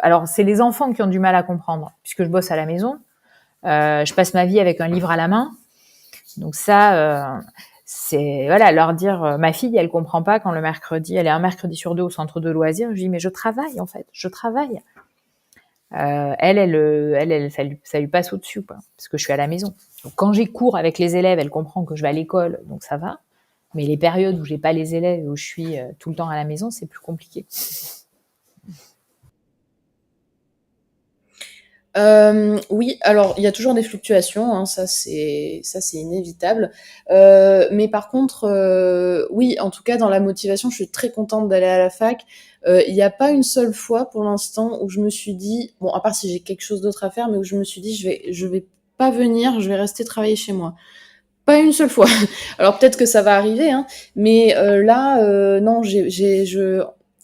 alors c'est les enfants qui ont du mal à comprendre, puisque je bosse à la maison. Je passe ma vie avec un livre à la main. Donc ça, c'est voilà, leur dire, ma fille, elle comprend pas quand le mercredi, elle est un mercredi sur deux au centre de loisirs. Je dis mais je travaille en fait, je travaille. Elle, ça lui passe au-dessus, quoi, parce que je suis à la maison. Donc quand j'ai cours avec les élèves, elle comprend que je vais à l'école, donc ça va. Mais les périodes où j'ai pas les élèves et où je suis tout le temps à la maison, c'est plus compliqué. Oui, alors il y a toujours des fluctuations, hein, ça c'est inévitable. Mais par contre, oui, en tout cas dans la motivation, je suis très contente d'aller à la fac. Il n'y a pas une seule fois pour l'instant où je me suis dit, bon, à part si j'ai quelque chose d'autre à faire, mais où je me suis dit, je vais pas venir, je vais rester travailler chez moi. Pas une seule fois. Alors peut-être que ça va arriver, hein, mais là, non,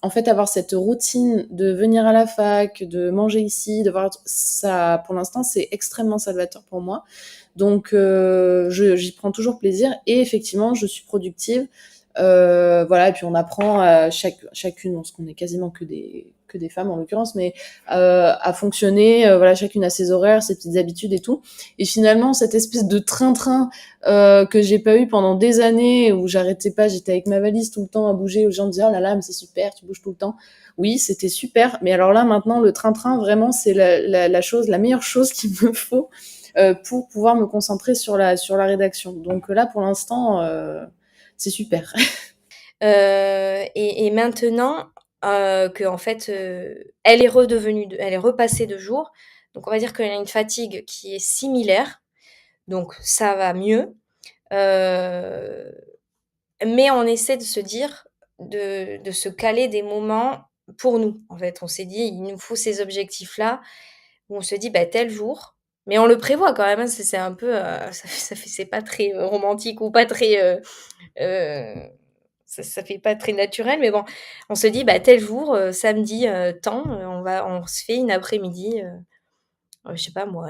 en fait, avoir cette routine de venir à la fac, de manger ici, de voir ça, pour l'instant, c'est extrêmement salvateur pour moi. Donc, j'y prends toujours plaisir et effectivement, je suis productive. Voilà, et puis on apprend à chacune, parce qu'on est quasiment que des femmes en l'occurrence, mais à fonctionner, voilà, chacune a ses horaires, ses petites habitudes et tout. Et finalement, cette espèce de train-train que j'ai pas eu pendant des années, où j'arrêtais pas, j'étais avec ma valise tout le temps à bouger, aux gens me disaient oh là là, mais c'est super, tu bouges tout le temps. Oui, c'était super, mais alors là maintenant, le train-train, vraiment, c'est la meilleure chose qu'il me faut pour pouvoir me concentrer sur la rédaction. Donc là, pour l'instant, c'est super. Et maintenant que en fait, elle est repassée de jour, donc on va dire qu'elle a une fatigue qui est similaire, donc ça va mieux. Heu, mais on essaie de se dire de se caler des moments pour nous, en fait. On s'est dit: «Il nous faut ces objectifs-là», où on se dit: «Bah, tel jour», mais on le prévoit quand même, hein, c'est un peu, ça fait c'est pas très, romantique ou pas très, heu, ça fait pas très naturel, mais bon, on se dit: «Bah, tel jour, samedi, tant, on se fait une après-midi, je sais pas moi,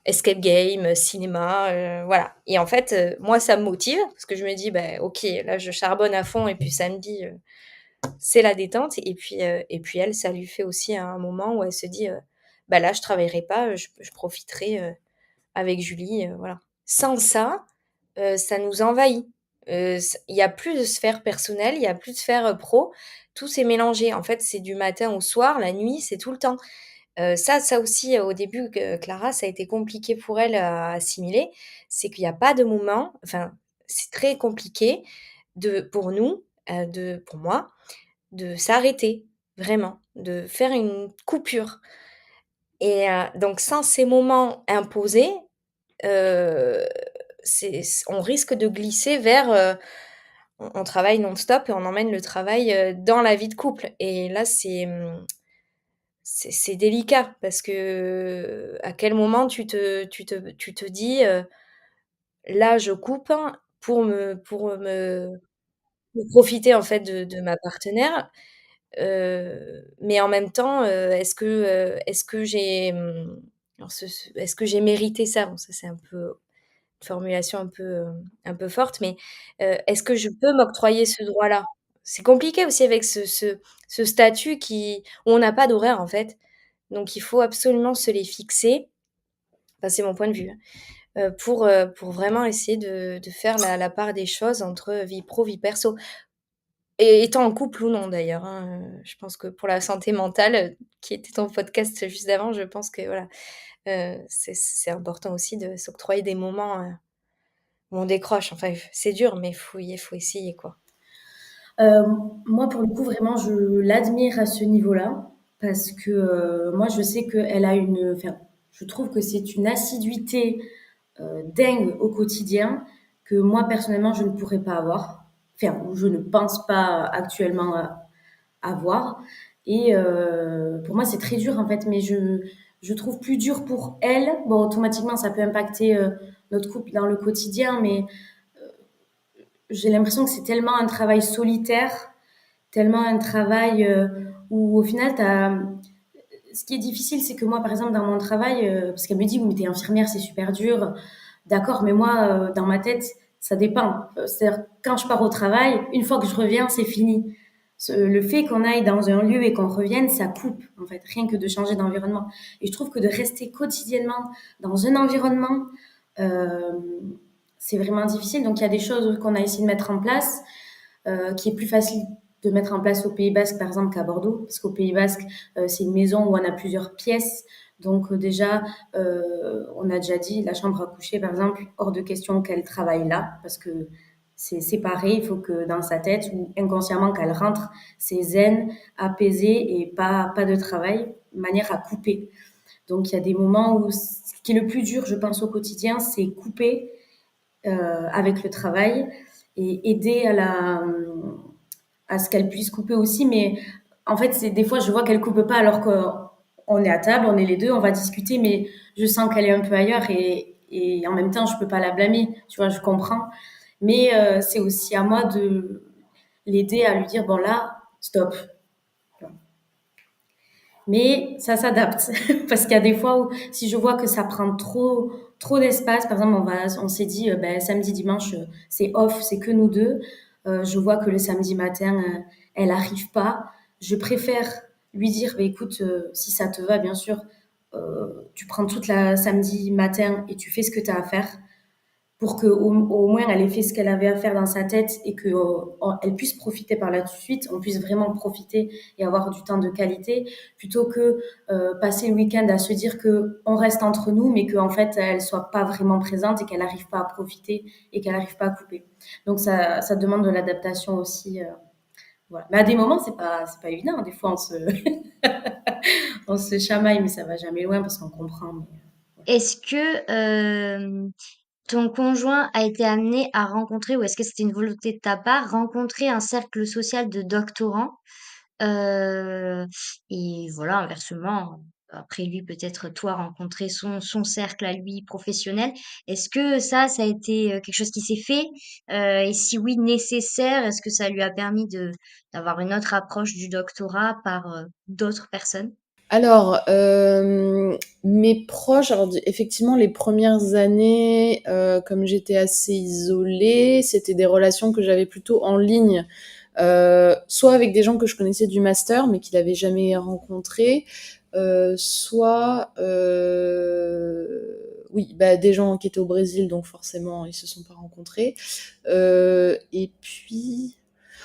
escape game, cinéma, voilà et en fait, moi ça me motive parce que je me dis: «Bah, OK, là je charbonne à fond et puis samedi, c'est la détente» et puis elle, ça lui fait aussi un moment où elle se dit, «Bah, là je travaillerai pas, je profiterai, avec Julie», voilà. Sans ça, ça nous envahit. Il y a plus de sphère personnelle, il y a plus de sphère, pro. Tout s'est mélangé. En fait, c'est du matin au soir, la nuit, c'est tout le temps. Ça aussi, au début, Clara, ça a été compliqué pour elle à assimiler. C'est qu'il y a pas de moment enfin, c'est très compliqué pour nous, pour moi, de s'arrêter, vraiment, de faire une coupure et donc sans ces moments imposés, heu, on risque de glisser vers, on travaille non-stop et on emmène le travail, dans la vie de couple et là, c'est délicat parce que, à quel moment tu te dis, «Là, je coupe pour profiter, en fait, de ma partenaire», mais en même temps, est-ce que j'ai, alors est-ce que j'ai mérité ça? Bon, ça, c'est un peu une formulation un peu forte, mais, est-ce que je peux m'octroyer ce droit-là? C'est compliqué aussi avec ce statut où on n'a pas d'horaire, en fait. Donc il faut absolument se les fixer, enfin c'est mon point de vue, hein, pour vraiment essayer de faire la part des choses entre vie pro, vie perso et étant en couple ou non d'ailleurs, hein, je pense que pour la santé mentale, qui était ton podcast juste avant, je pense que voilà, c'est important aussi de s'octroyer des moments, où on décroche. Enfin, c'est dur, mais faut essayer quoi. Euh, Moi, pour le coup, vraiment, je l'admire à ce niveau-là parce que moi, je sais qu'elle a enfin, je trouve que c'est une assiduité dingue au quotidien que moi, personnellement, je ne pourrais pas avoir. Enfin, ou je ne pense pas actuellement avoir. Et pour moi, c'est très dur en fait, mais je trouve plus dur pour elle. Bon, automatiquement, ça peut impacter notre couple dans le quotidien, mais j'ai l'impression que c'est tellement un travail solitaire, tellement un travail où au final, ce qui est difficile, c'est que moi, par exemple, dans mon travail, parce qu'elle me dit, oui, mais t'es infirmière, c'est super dur. D'accord, mais moi, dans ma tête, ça dépend. C'est-à-dire, quand je pars au travail, une fois que je reviens, c'est fini. Le fait qu'on aille dans un lieu et qu'on revienne, ça coupe, en fait, rien que de changer d'environnement. Et je trouve que de rester quotidiennement dans un environnement, euh, c'est vraiment difficile. Donc, il y a des choses qu'on a essayé de mettre en place, qui est plus facile de mettre en place au Pays Basque, par exemple, qu'à Bordeaux, parce qu'au Pays Basque, c'est une maison où on a plusieurs pièces. Donc déjà, on a déjà dit, la chambre à coucher, par exemple, hors de question qu'elle travaille là, parce que c'est séparé. Il faut que dans sa tête ou inconsciemment qu'elle rentre, c'est zen, apaisé et pas de travail, de manière à couper. Donc il y a des moments où ce qui est le plus dur, je pense, au quotidien, c'est couper avec le travail et aider à ce qu'elle puisse couper aussi. Mais en fait, c'est des fois, je vois qu'elle coupe pas alors qu'on est à table, on est les deux, on va discuter, mais je sens qu'elle est un peu ailleurs et en même temps, je peux pas la blâmer. Tu vois, je comprends. Mais c'est aussi à moi de l'aider à lui dire, bon là, stop. Mais ça s'adapte parce qu'il y a des fois où si je vois que ça prend trop d'espace, par exemple, on s'est dit ben, samedi, dimanche, c'est off, c'est que nous deux. Je vois que le samedi matin, elle arrive pas. Je préfère lui dire, ben, écoute, si ça te va, bien sûr, tu prends toute la samedi matin et tu fais ce que tu as à faire pour que au moins elle ait fait ce qu'elle avait à faire dans sa tête et que elle puisse profiter par la suite, on puisse vraiment profiter et avoir du temps de qualité, plutôt que passer le week-end à se dire que on reste entre nous, mais qu'en fait elle soit pas vraiment présente et qu'elle n'arrive pas à profiter et qu'elle n'arrive pas à couper. Donc ça demande de l'adaptation aussi. Voilà. Mais à des moments c'est pas évident. Des fois on se chamaille, mais ça va jamais loin parce qu'on comprend. Mais, Est-ce que ton conjoint a été amené à rencontrer, ou est-ce que c'était une volonté de ta part, rencontrer un cercle social de doctorants? Et voilà, inversement, après lui, peut-être toi rencontrer son cercle à lui professionnel. Est-ce que ça a été, quelque chose qui s'est fait? Et si oui, nécessaire, est-ce que ça lui a permis d'avoir une autre approche du doctorat par, d'autres personnes? Alors, mes proches, alors effectivement, les premières années, comme j'étais assez isolée, c'était des relations que j'avais plutôt en ligne, soit avec des gens que je connaissais du master, mais qui l'avaient jamais rencontré, soit, oui, bah, des gens qui étaient au Brésil, donc forcément, ils se sont pas rencontrés. Et puis,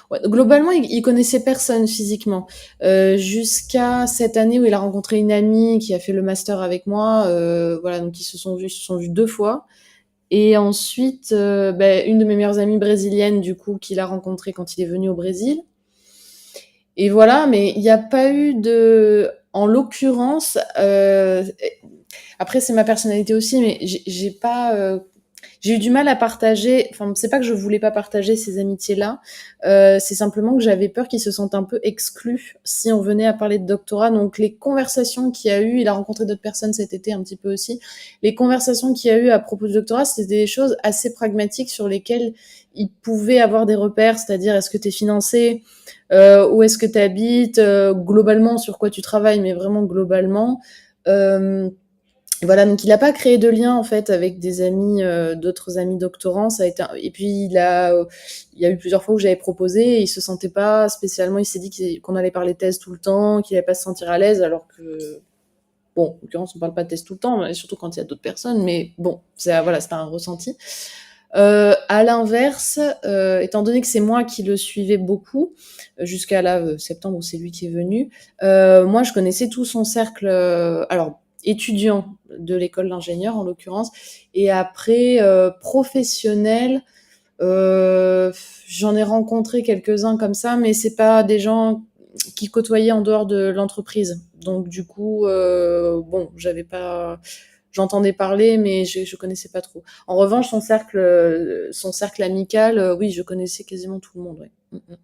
ouais, globalement, il connaissait personne physiquement. Jusqu'à cette année où il a rencontré une amie qui a fait le master avec moi. Voilà, donc ils se sont vus 2 fois. Et ensuite, une de mes meilleures amies brésiliennes, du coup, qu'il a rencontrée quand il est venu au Brésil. Et voilà, mais il n'y a pas eu de... En l'occurrence, après c'est ma personnalité aussi, mais j'ai pas... j'ai eu du mal à partager, enfin c'est pas que je voulais pas partager ces amitiés-là, c'est simplement que j'avais peur qu'ils se sentent un peu exclus si on venait à parler de doctorat. Donc les conversations qu'il y a eu, il a rencontré d'autres personnes cet été un petit peu aussi, les conversations qu'il y a eu à propos du doctorat, c'était des choses assez pragmatiques sur lesquelles il pouvait avoir des repères, c'est-à-dire est-ce que tu es financé, où est-ce que tu habites, globalement sur quoi tu travailles, mais vraiment globalement. Euh, voilà, donc il n'a pas créé de lien en fait avec des amis, d'autres amis doctorants. Ça a été et puis il y a eu plusieurs fois où j'avais proposé et il se sentait pas spécialement. Il s'est dit qu'on allait parler thèse tout le temps, qu'il allait pas se sentir à l'aise, alors que bon, en l'occurrence on parle pas de thèse tout le temps, mais surtout quand il y a d'autres personnes. Mais bon, voilà, c'était un ressenti. À l'inverse, étant donné que c'est moi qui le suivais beaucoup jusqu'à là septembre où c'est lui qui est venu, moi je connaissais tout son cercle. Alors étudiant de l'école d'ingénieur en l'occurrence, et après professionnel, euh, j'en ai rencontré quelques-uns comme ça, mais c'est pas des gens qui côtoyaient en dehors de l'entreprise. Donc du coup, bon, j'entendais parler, mais je connaissais pas trop. En revanche, son cercle amical, oui, je connaissais quasiment tout le monde. Ouais. Mm, mm.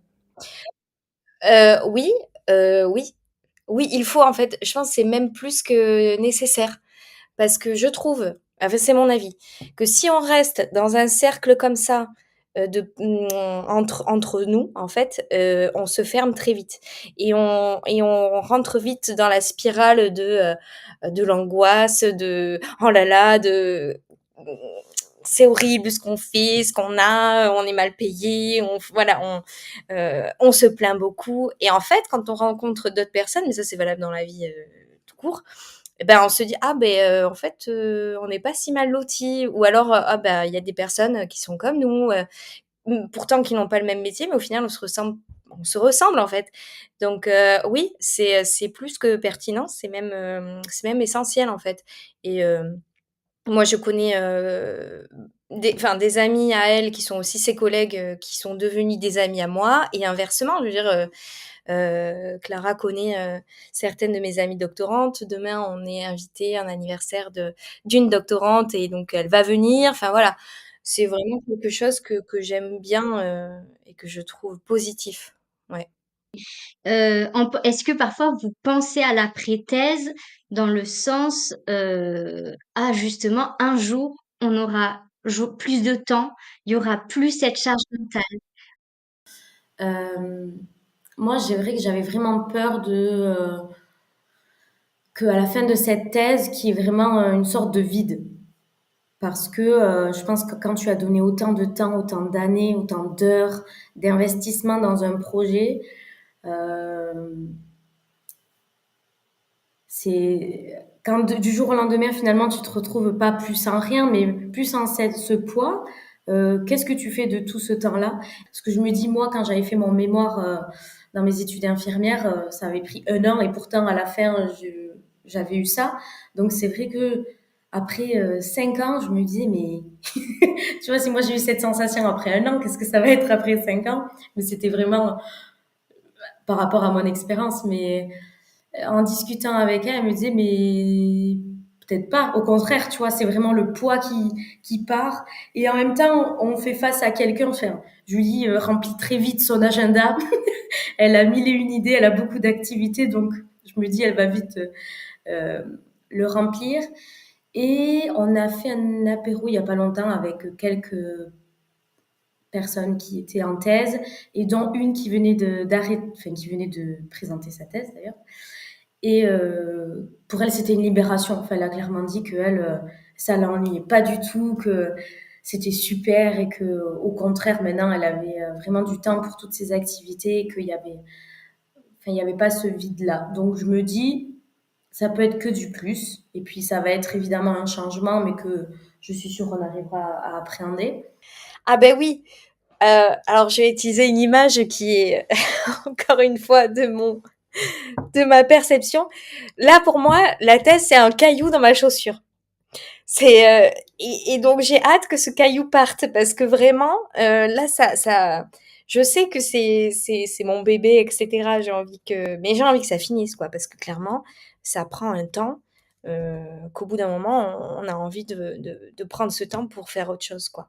Oui, oui. Oui, il faut en fait, je pense que c'est même plus que nécessaire. Parce que je trouve, enfin c'est mon avis, que si on reste dans un cercle comme ça, entre nous, en fait, on se ferme très vite et on rentre vite dans la spirale de l'angoisse, de oh là là, de c'est horrible ce qu'on fait, ce qu'on a, on est mal payé, on se plaint beaucoup. Et en fait, quand on rencontre d'autres personnes, mais ça c'est valable dans la vie tout court, eh ben on se dit ah ben en fait on n'est pas si mal lotis, ou alors ah ben il y a des personnes qui sont comme nous, pourtant qui n'ont pas le même métier, mais au final on se ressemble en fait. Donc oui, c'est plus que pertinent, c'est même essentiel en fait. Et moi, je connais, des amis à elle qui sont aussi ses collègues, qui sont devenus des amis à moi, et inversement. Je veux dire, Clara connaît, certaines de mes amies doctorantes. Demain, on est invité à un anniversaire d'une doctorante et donc elle va venir. Enfin voilà, c'est vraiment quelque chose que j'aime bien, et que je trouve positif. Ouais. Est-ce que parfois vous pensez à l'après-thèse dans le sens, ah justement, un jour, on aura plus de temps, il y aura plus cette charge mentale. Euh, Moi, c'est vrai que j'avais vraiment peur que à la fin de cette thèse, qu'il y ait vraiment une sorte de vide. Parce que je pense que quand tu as donné autant de temps, autant d'années, autant d'heures d'investissement dans un projet, euh, c'est quand du jour au lendemain, finalement, tu te retrouves pas plus sans rien, mais plus sans ce poids. Qu'est-ce que tu fais de tout ce temps-là? Parce que je me dis, moi, quand j'avais fait mon mémoire dans mes études infirmières, ça avait pris 1 an et pourtant, à la fin, j'avais eu ça. Donc, c'est vrai que après 5 ans, je me disais, mais tu vois, si moi j'ai eu cette sensation après 1 an, qu'est-ce que ça va être après 5 ans? Mais c'était vraiment par rapport à mon expérience. Mais en discutant avec elle, elle me disait, mais peut-être pas. Au contraire, tu vois, c'est vraiment le poids qui part. Et en même temps, on fait face à quelqu'un. Enfin, Julie remplit très vite son agenda. Elle a mille et une idées, elle a beaucoup d'activités, donc je me dis, elle va vite euh, le remplir. Et on a fait un apéro il y a pas longtemps avec quelques personnes qui étaient en thèse et dont une qui venait qui venait de présenter sa thèse d'ailleurs. Et pour elle, c'était une libération. Enfin, elle a clairement dit que elle, ça l'ennuyait pas du tout, que c'était super et que, au contraire, maintenant, elle avait vraiment du temps pour toutes ses activités et il y avait pas ce vide-là. Donc, je me dis, ça peut être que du plus. Et puis, ça va être évidemment un changement, mais que je suis sûre qu'on arrivera à appréhender. Ah ben oui. Alors je vais utiliser une image qui est encore une fois de ma perception. Là pour moi, la thèse c'est un caillou dans ma chaussure. C'est et donc j'ai hâte que ce caillou parte parce que vraiment là ça je sais que c'est mon bébé etc. J'ai envie que ça finisse quoi parce que clairement ça prend un temps qu'au bout d'un moment on a envie de prendre ce temps pour faire autre chose quoi.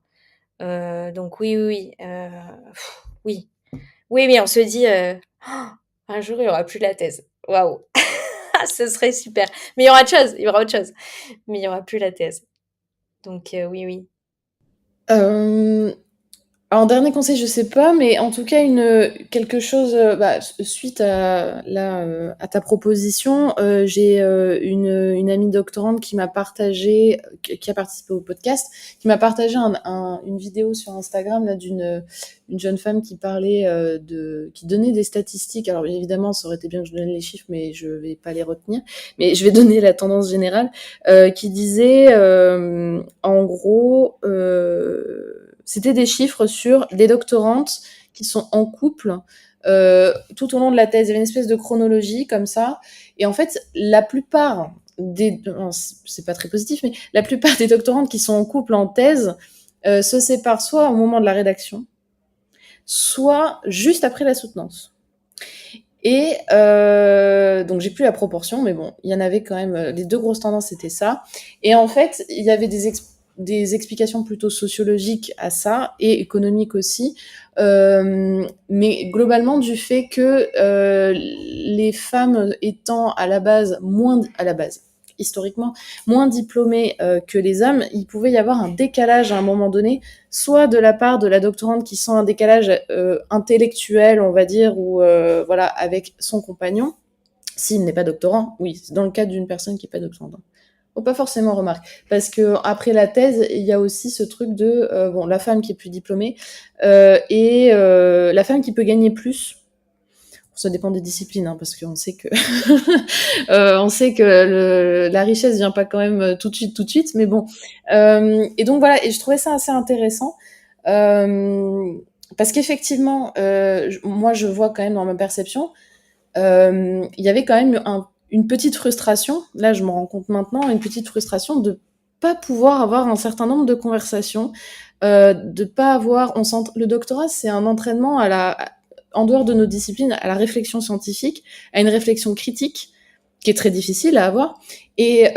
Donc oui oui oui oui oui oui on se dit un jour il y aura plus la thèse. Waouh ce serait super. Mais il y aura autre chose, il y aura autre chose. Mais il y aura plus la thèse. Donc oui, oui. Euh, Alors, dernier conseil, je sais pas, mais en tout cas, quelque chose, suite à ta proposition, j'ai une amie doctorante qui m'a partagé, qui a participé au podcast, qui m'a partagé une vidéo sur Instagram là une jeune femme qui parlait qui donnait des statistiques. Alors, bien évidemment, ça aurait été bien que je donne les chiffres, mais je vais pas les retenir. Mais je vais donner la tendance générale, qui disait, en gros, c'était des chiffres sur des doctorantes qui sont en couple tout au long de la thèse. Il y avait une espèce de chronologie comme ça. Et en fait, la plupart c'est pas très positif, mais la plupart des doctorantes qui sont en couple en thèse se séparent soit au moment de la rédaction, soit juste après la soutenance. Et donc j'ai plus la proportion, mais bon, il y en avait quand même. Les deux grosses tendances, c'était ça. Et en fait, il y avait des explications plutôt sociologiques à ça et économiques aussi, mais globalement du fait que les femmes étant historiquement moins diplômées que les hommes, il pouvait y avoir un décalage à un moment donné, soit de la part de la doctorante qui sent un décalage intellectuel, on va dire, ou voilà, avec son compagnon, s'il n'est pas doctorant. Oui, c'est dans le cas d'une personne qui n'est pas doctorante. Faut pas forcément remarque, parce que après la thèse, il y a aussi ce truc de la femme qui est plus diplômée et la femme qui peut gagner plus. Ça dépend des disciplines, hein, parce qu'on sait que on sait que la richesse vient pas quand même tout de suite, mais bon. Et donc voilà, et je trouvais ça assez intéressant. Parce qu'effectivement, moi je vois quand même dans ma perception, il y avait quand même une petite frustration, là je me rends compte maintenant, une petite frustration de pas pouvoir avoir un certain nombre de conversations, de pas avoir, le doctorat c'est un entraînement en dehors de nos disciplines, à la réflexion scientifique, à une réflexion critique, qui est très difficile à avoir, et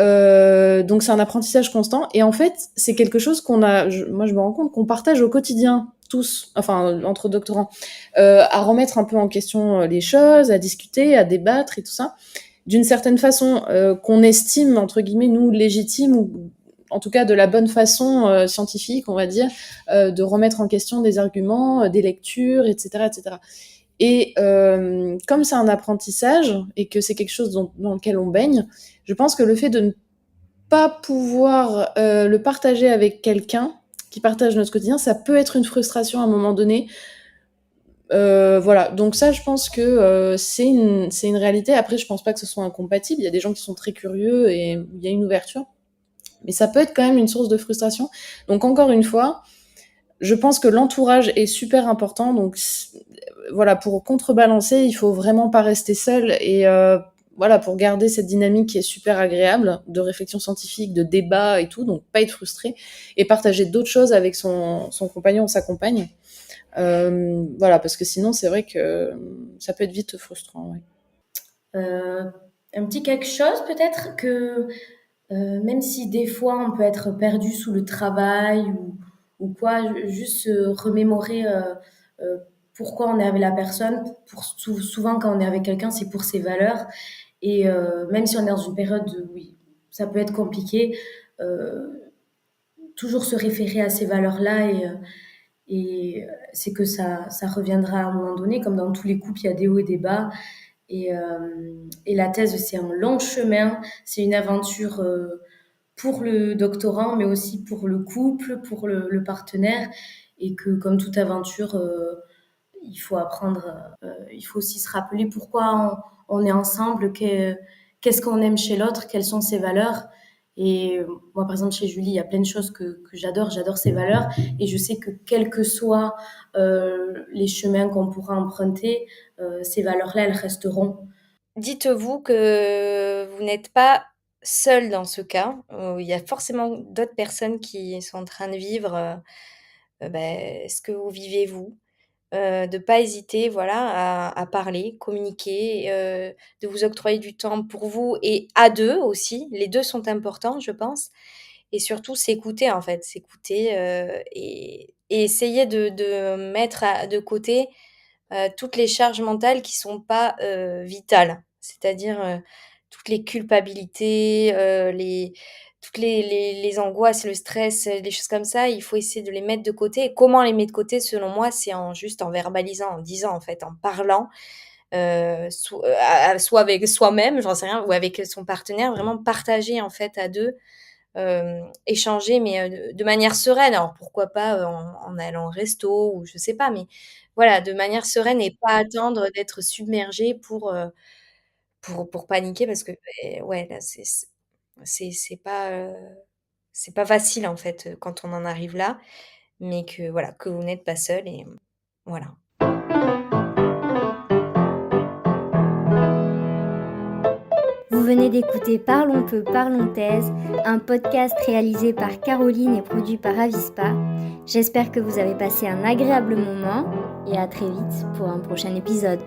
donc c'est un apprentissage constant, et en fait c'est quelque chose moi je me rends compte qu'on partage au quotidien, tous, enfin entre doctorants, à remettre un peu en question les choses, à discuter, à débattre et tout ça, d'une certaine façon qu'on estime, entre guillemets, nous, légitime, ou en tout cas de la bonne façon scientifique, on va dire, de remettre en question des arguments, des lectures, etc. etc. Et comme c'est un apprentissage, et que c'est quelque chose dans lequel on baigne, je pense que le fait de ne pas pouvoir le partager avec quelqu'un qui partage notre quotidien, ça peut être une frustration à un moment donné. Voilà, donc ça, je pense que c'est une réalité. Après, je pense pas que ce soit incompatible. Il y a des gens qui sont très curieux et il y a une ouverture, mais ça peut être quand même une source de frustration. Donc encore une fois, je pense que l'entourage est super important. Donc voilà, pour contrebalancer, il faut vraiment pas rester seul, et voilà, pour garder cette dynamique qui est super agréable de réflexion scientifique, de débat et tout, donc pas être frustré et partager d'autres choses avec son compagnon ou sa compagne. Voilà, parce que sinon, c'est vrai que ça peut être vite frustrant. Ouais. Un petit quelque chose peut-être que Même si des fois on peut être perdu sous le travail ou quoi, juste se remémorer pourquoi on est avec la personne. Souvent quand on est avec quelqu'un, c'est pour ses valeurs. Et même si on est dans une période où oui, ça peut être compliqué, toujours se référer à ces valeurs-là et c'est que ça reviendra à un moment donné. Comme dans tous les couples, il y a des hauts et des bas. Et la thèse, c'est un long chemin, c'est une aventure pour le doctorant, mais aussi pour le couple, pour le partenaire, et que comme toute aventure, il faut apprendre, il faut aussi se rappeler pourquoi on est ensemble, qu'est-ce qu'on aime chez l'autre, quelles sont ses valeurs. Et moi, par exemple, chez Julie, il y a plein de choses que j'adore ses valeurs, et je sais que quels que soient les chemins qu'on pourra emprunter, ces valeurs-là, elles resteront. Dites-vous que vous n'êtes pas seul dans ce cas. Il y a forcément d'autres personnes qui sont en train de vivre, ce que vous vivez vous. De pas hésiter, voilà, à parler, communiquer, de vous octroyer du temps pour vous et à 2 aussi. Les 2 sont importants, je pense et surtout s'écouter, en fait. S'écouter, et essayer de mettre de côté, toutes les charges mentales qui sont pas, vitales. C'est-à-dire, toutes les culpabilités, toutes les angoisses, le stress, les choses comme ça, il faut essayer de les mettre de côté et comment les mettre de côté selon moi, c'est en verbalisant, en disant en fait, en parlant, soit avec soi-même, j'en sais rien, ou avec son partenaire, vraiment partager en fait à 2, échanger mais, de manière sereine. Alors pourquoi pas, en allant au resto ou je sais pas, mais voilà, de manière sereine et pas attendre d'être submergé pour paniquer parce que, ouais, là, c'est pas facile, en fait, quand on en arrive là, mais que voilà, que vous n'êtes pas seul et voilà. Vous venez d'écouter Parlons peu, parlons thèse, un podcast réalisé par Caroline et produit par Avispa. J'espère que vous avez passé un agréable moment et à très vite pour un prochain épisode.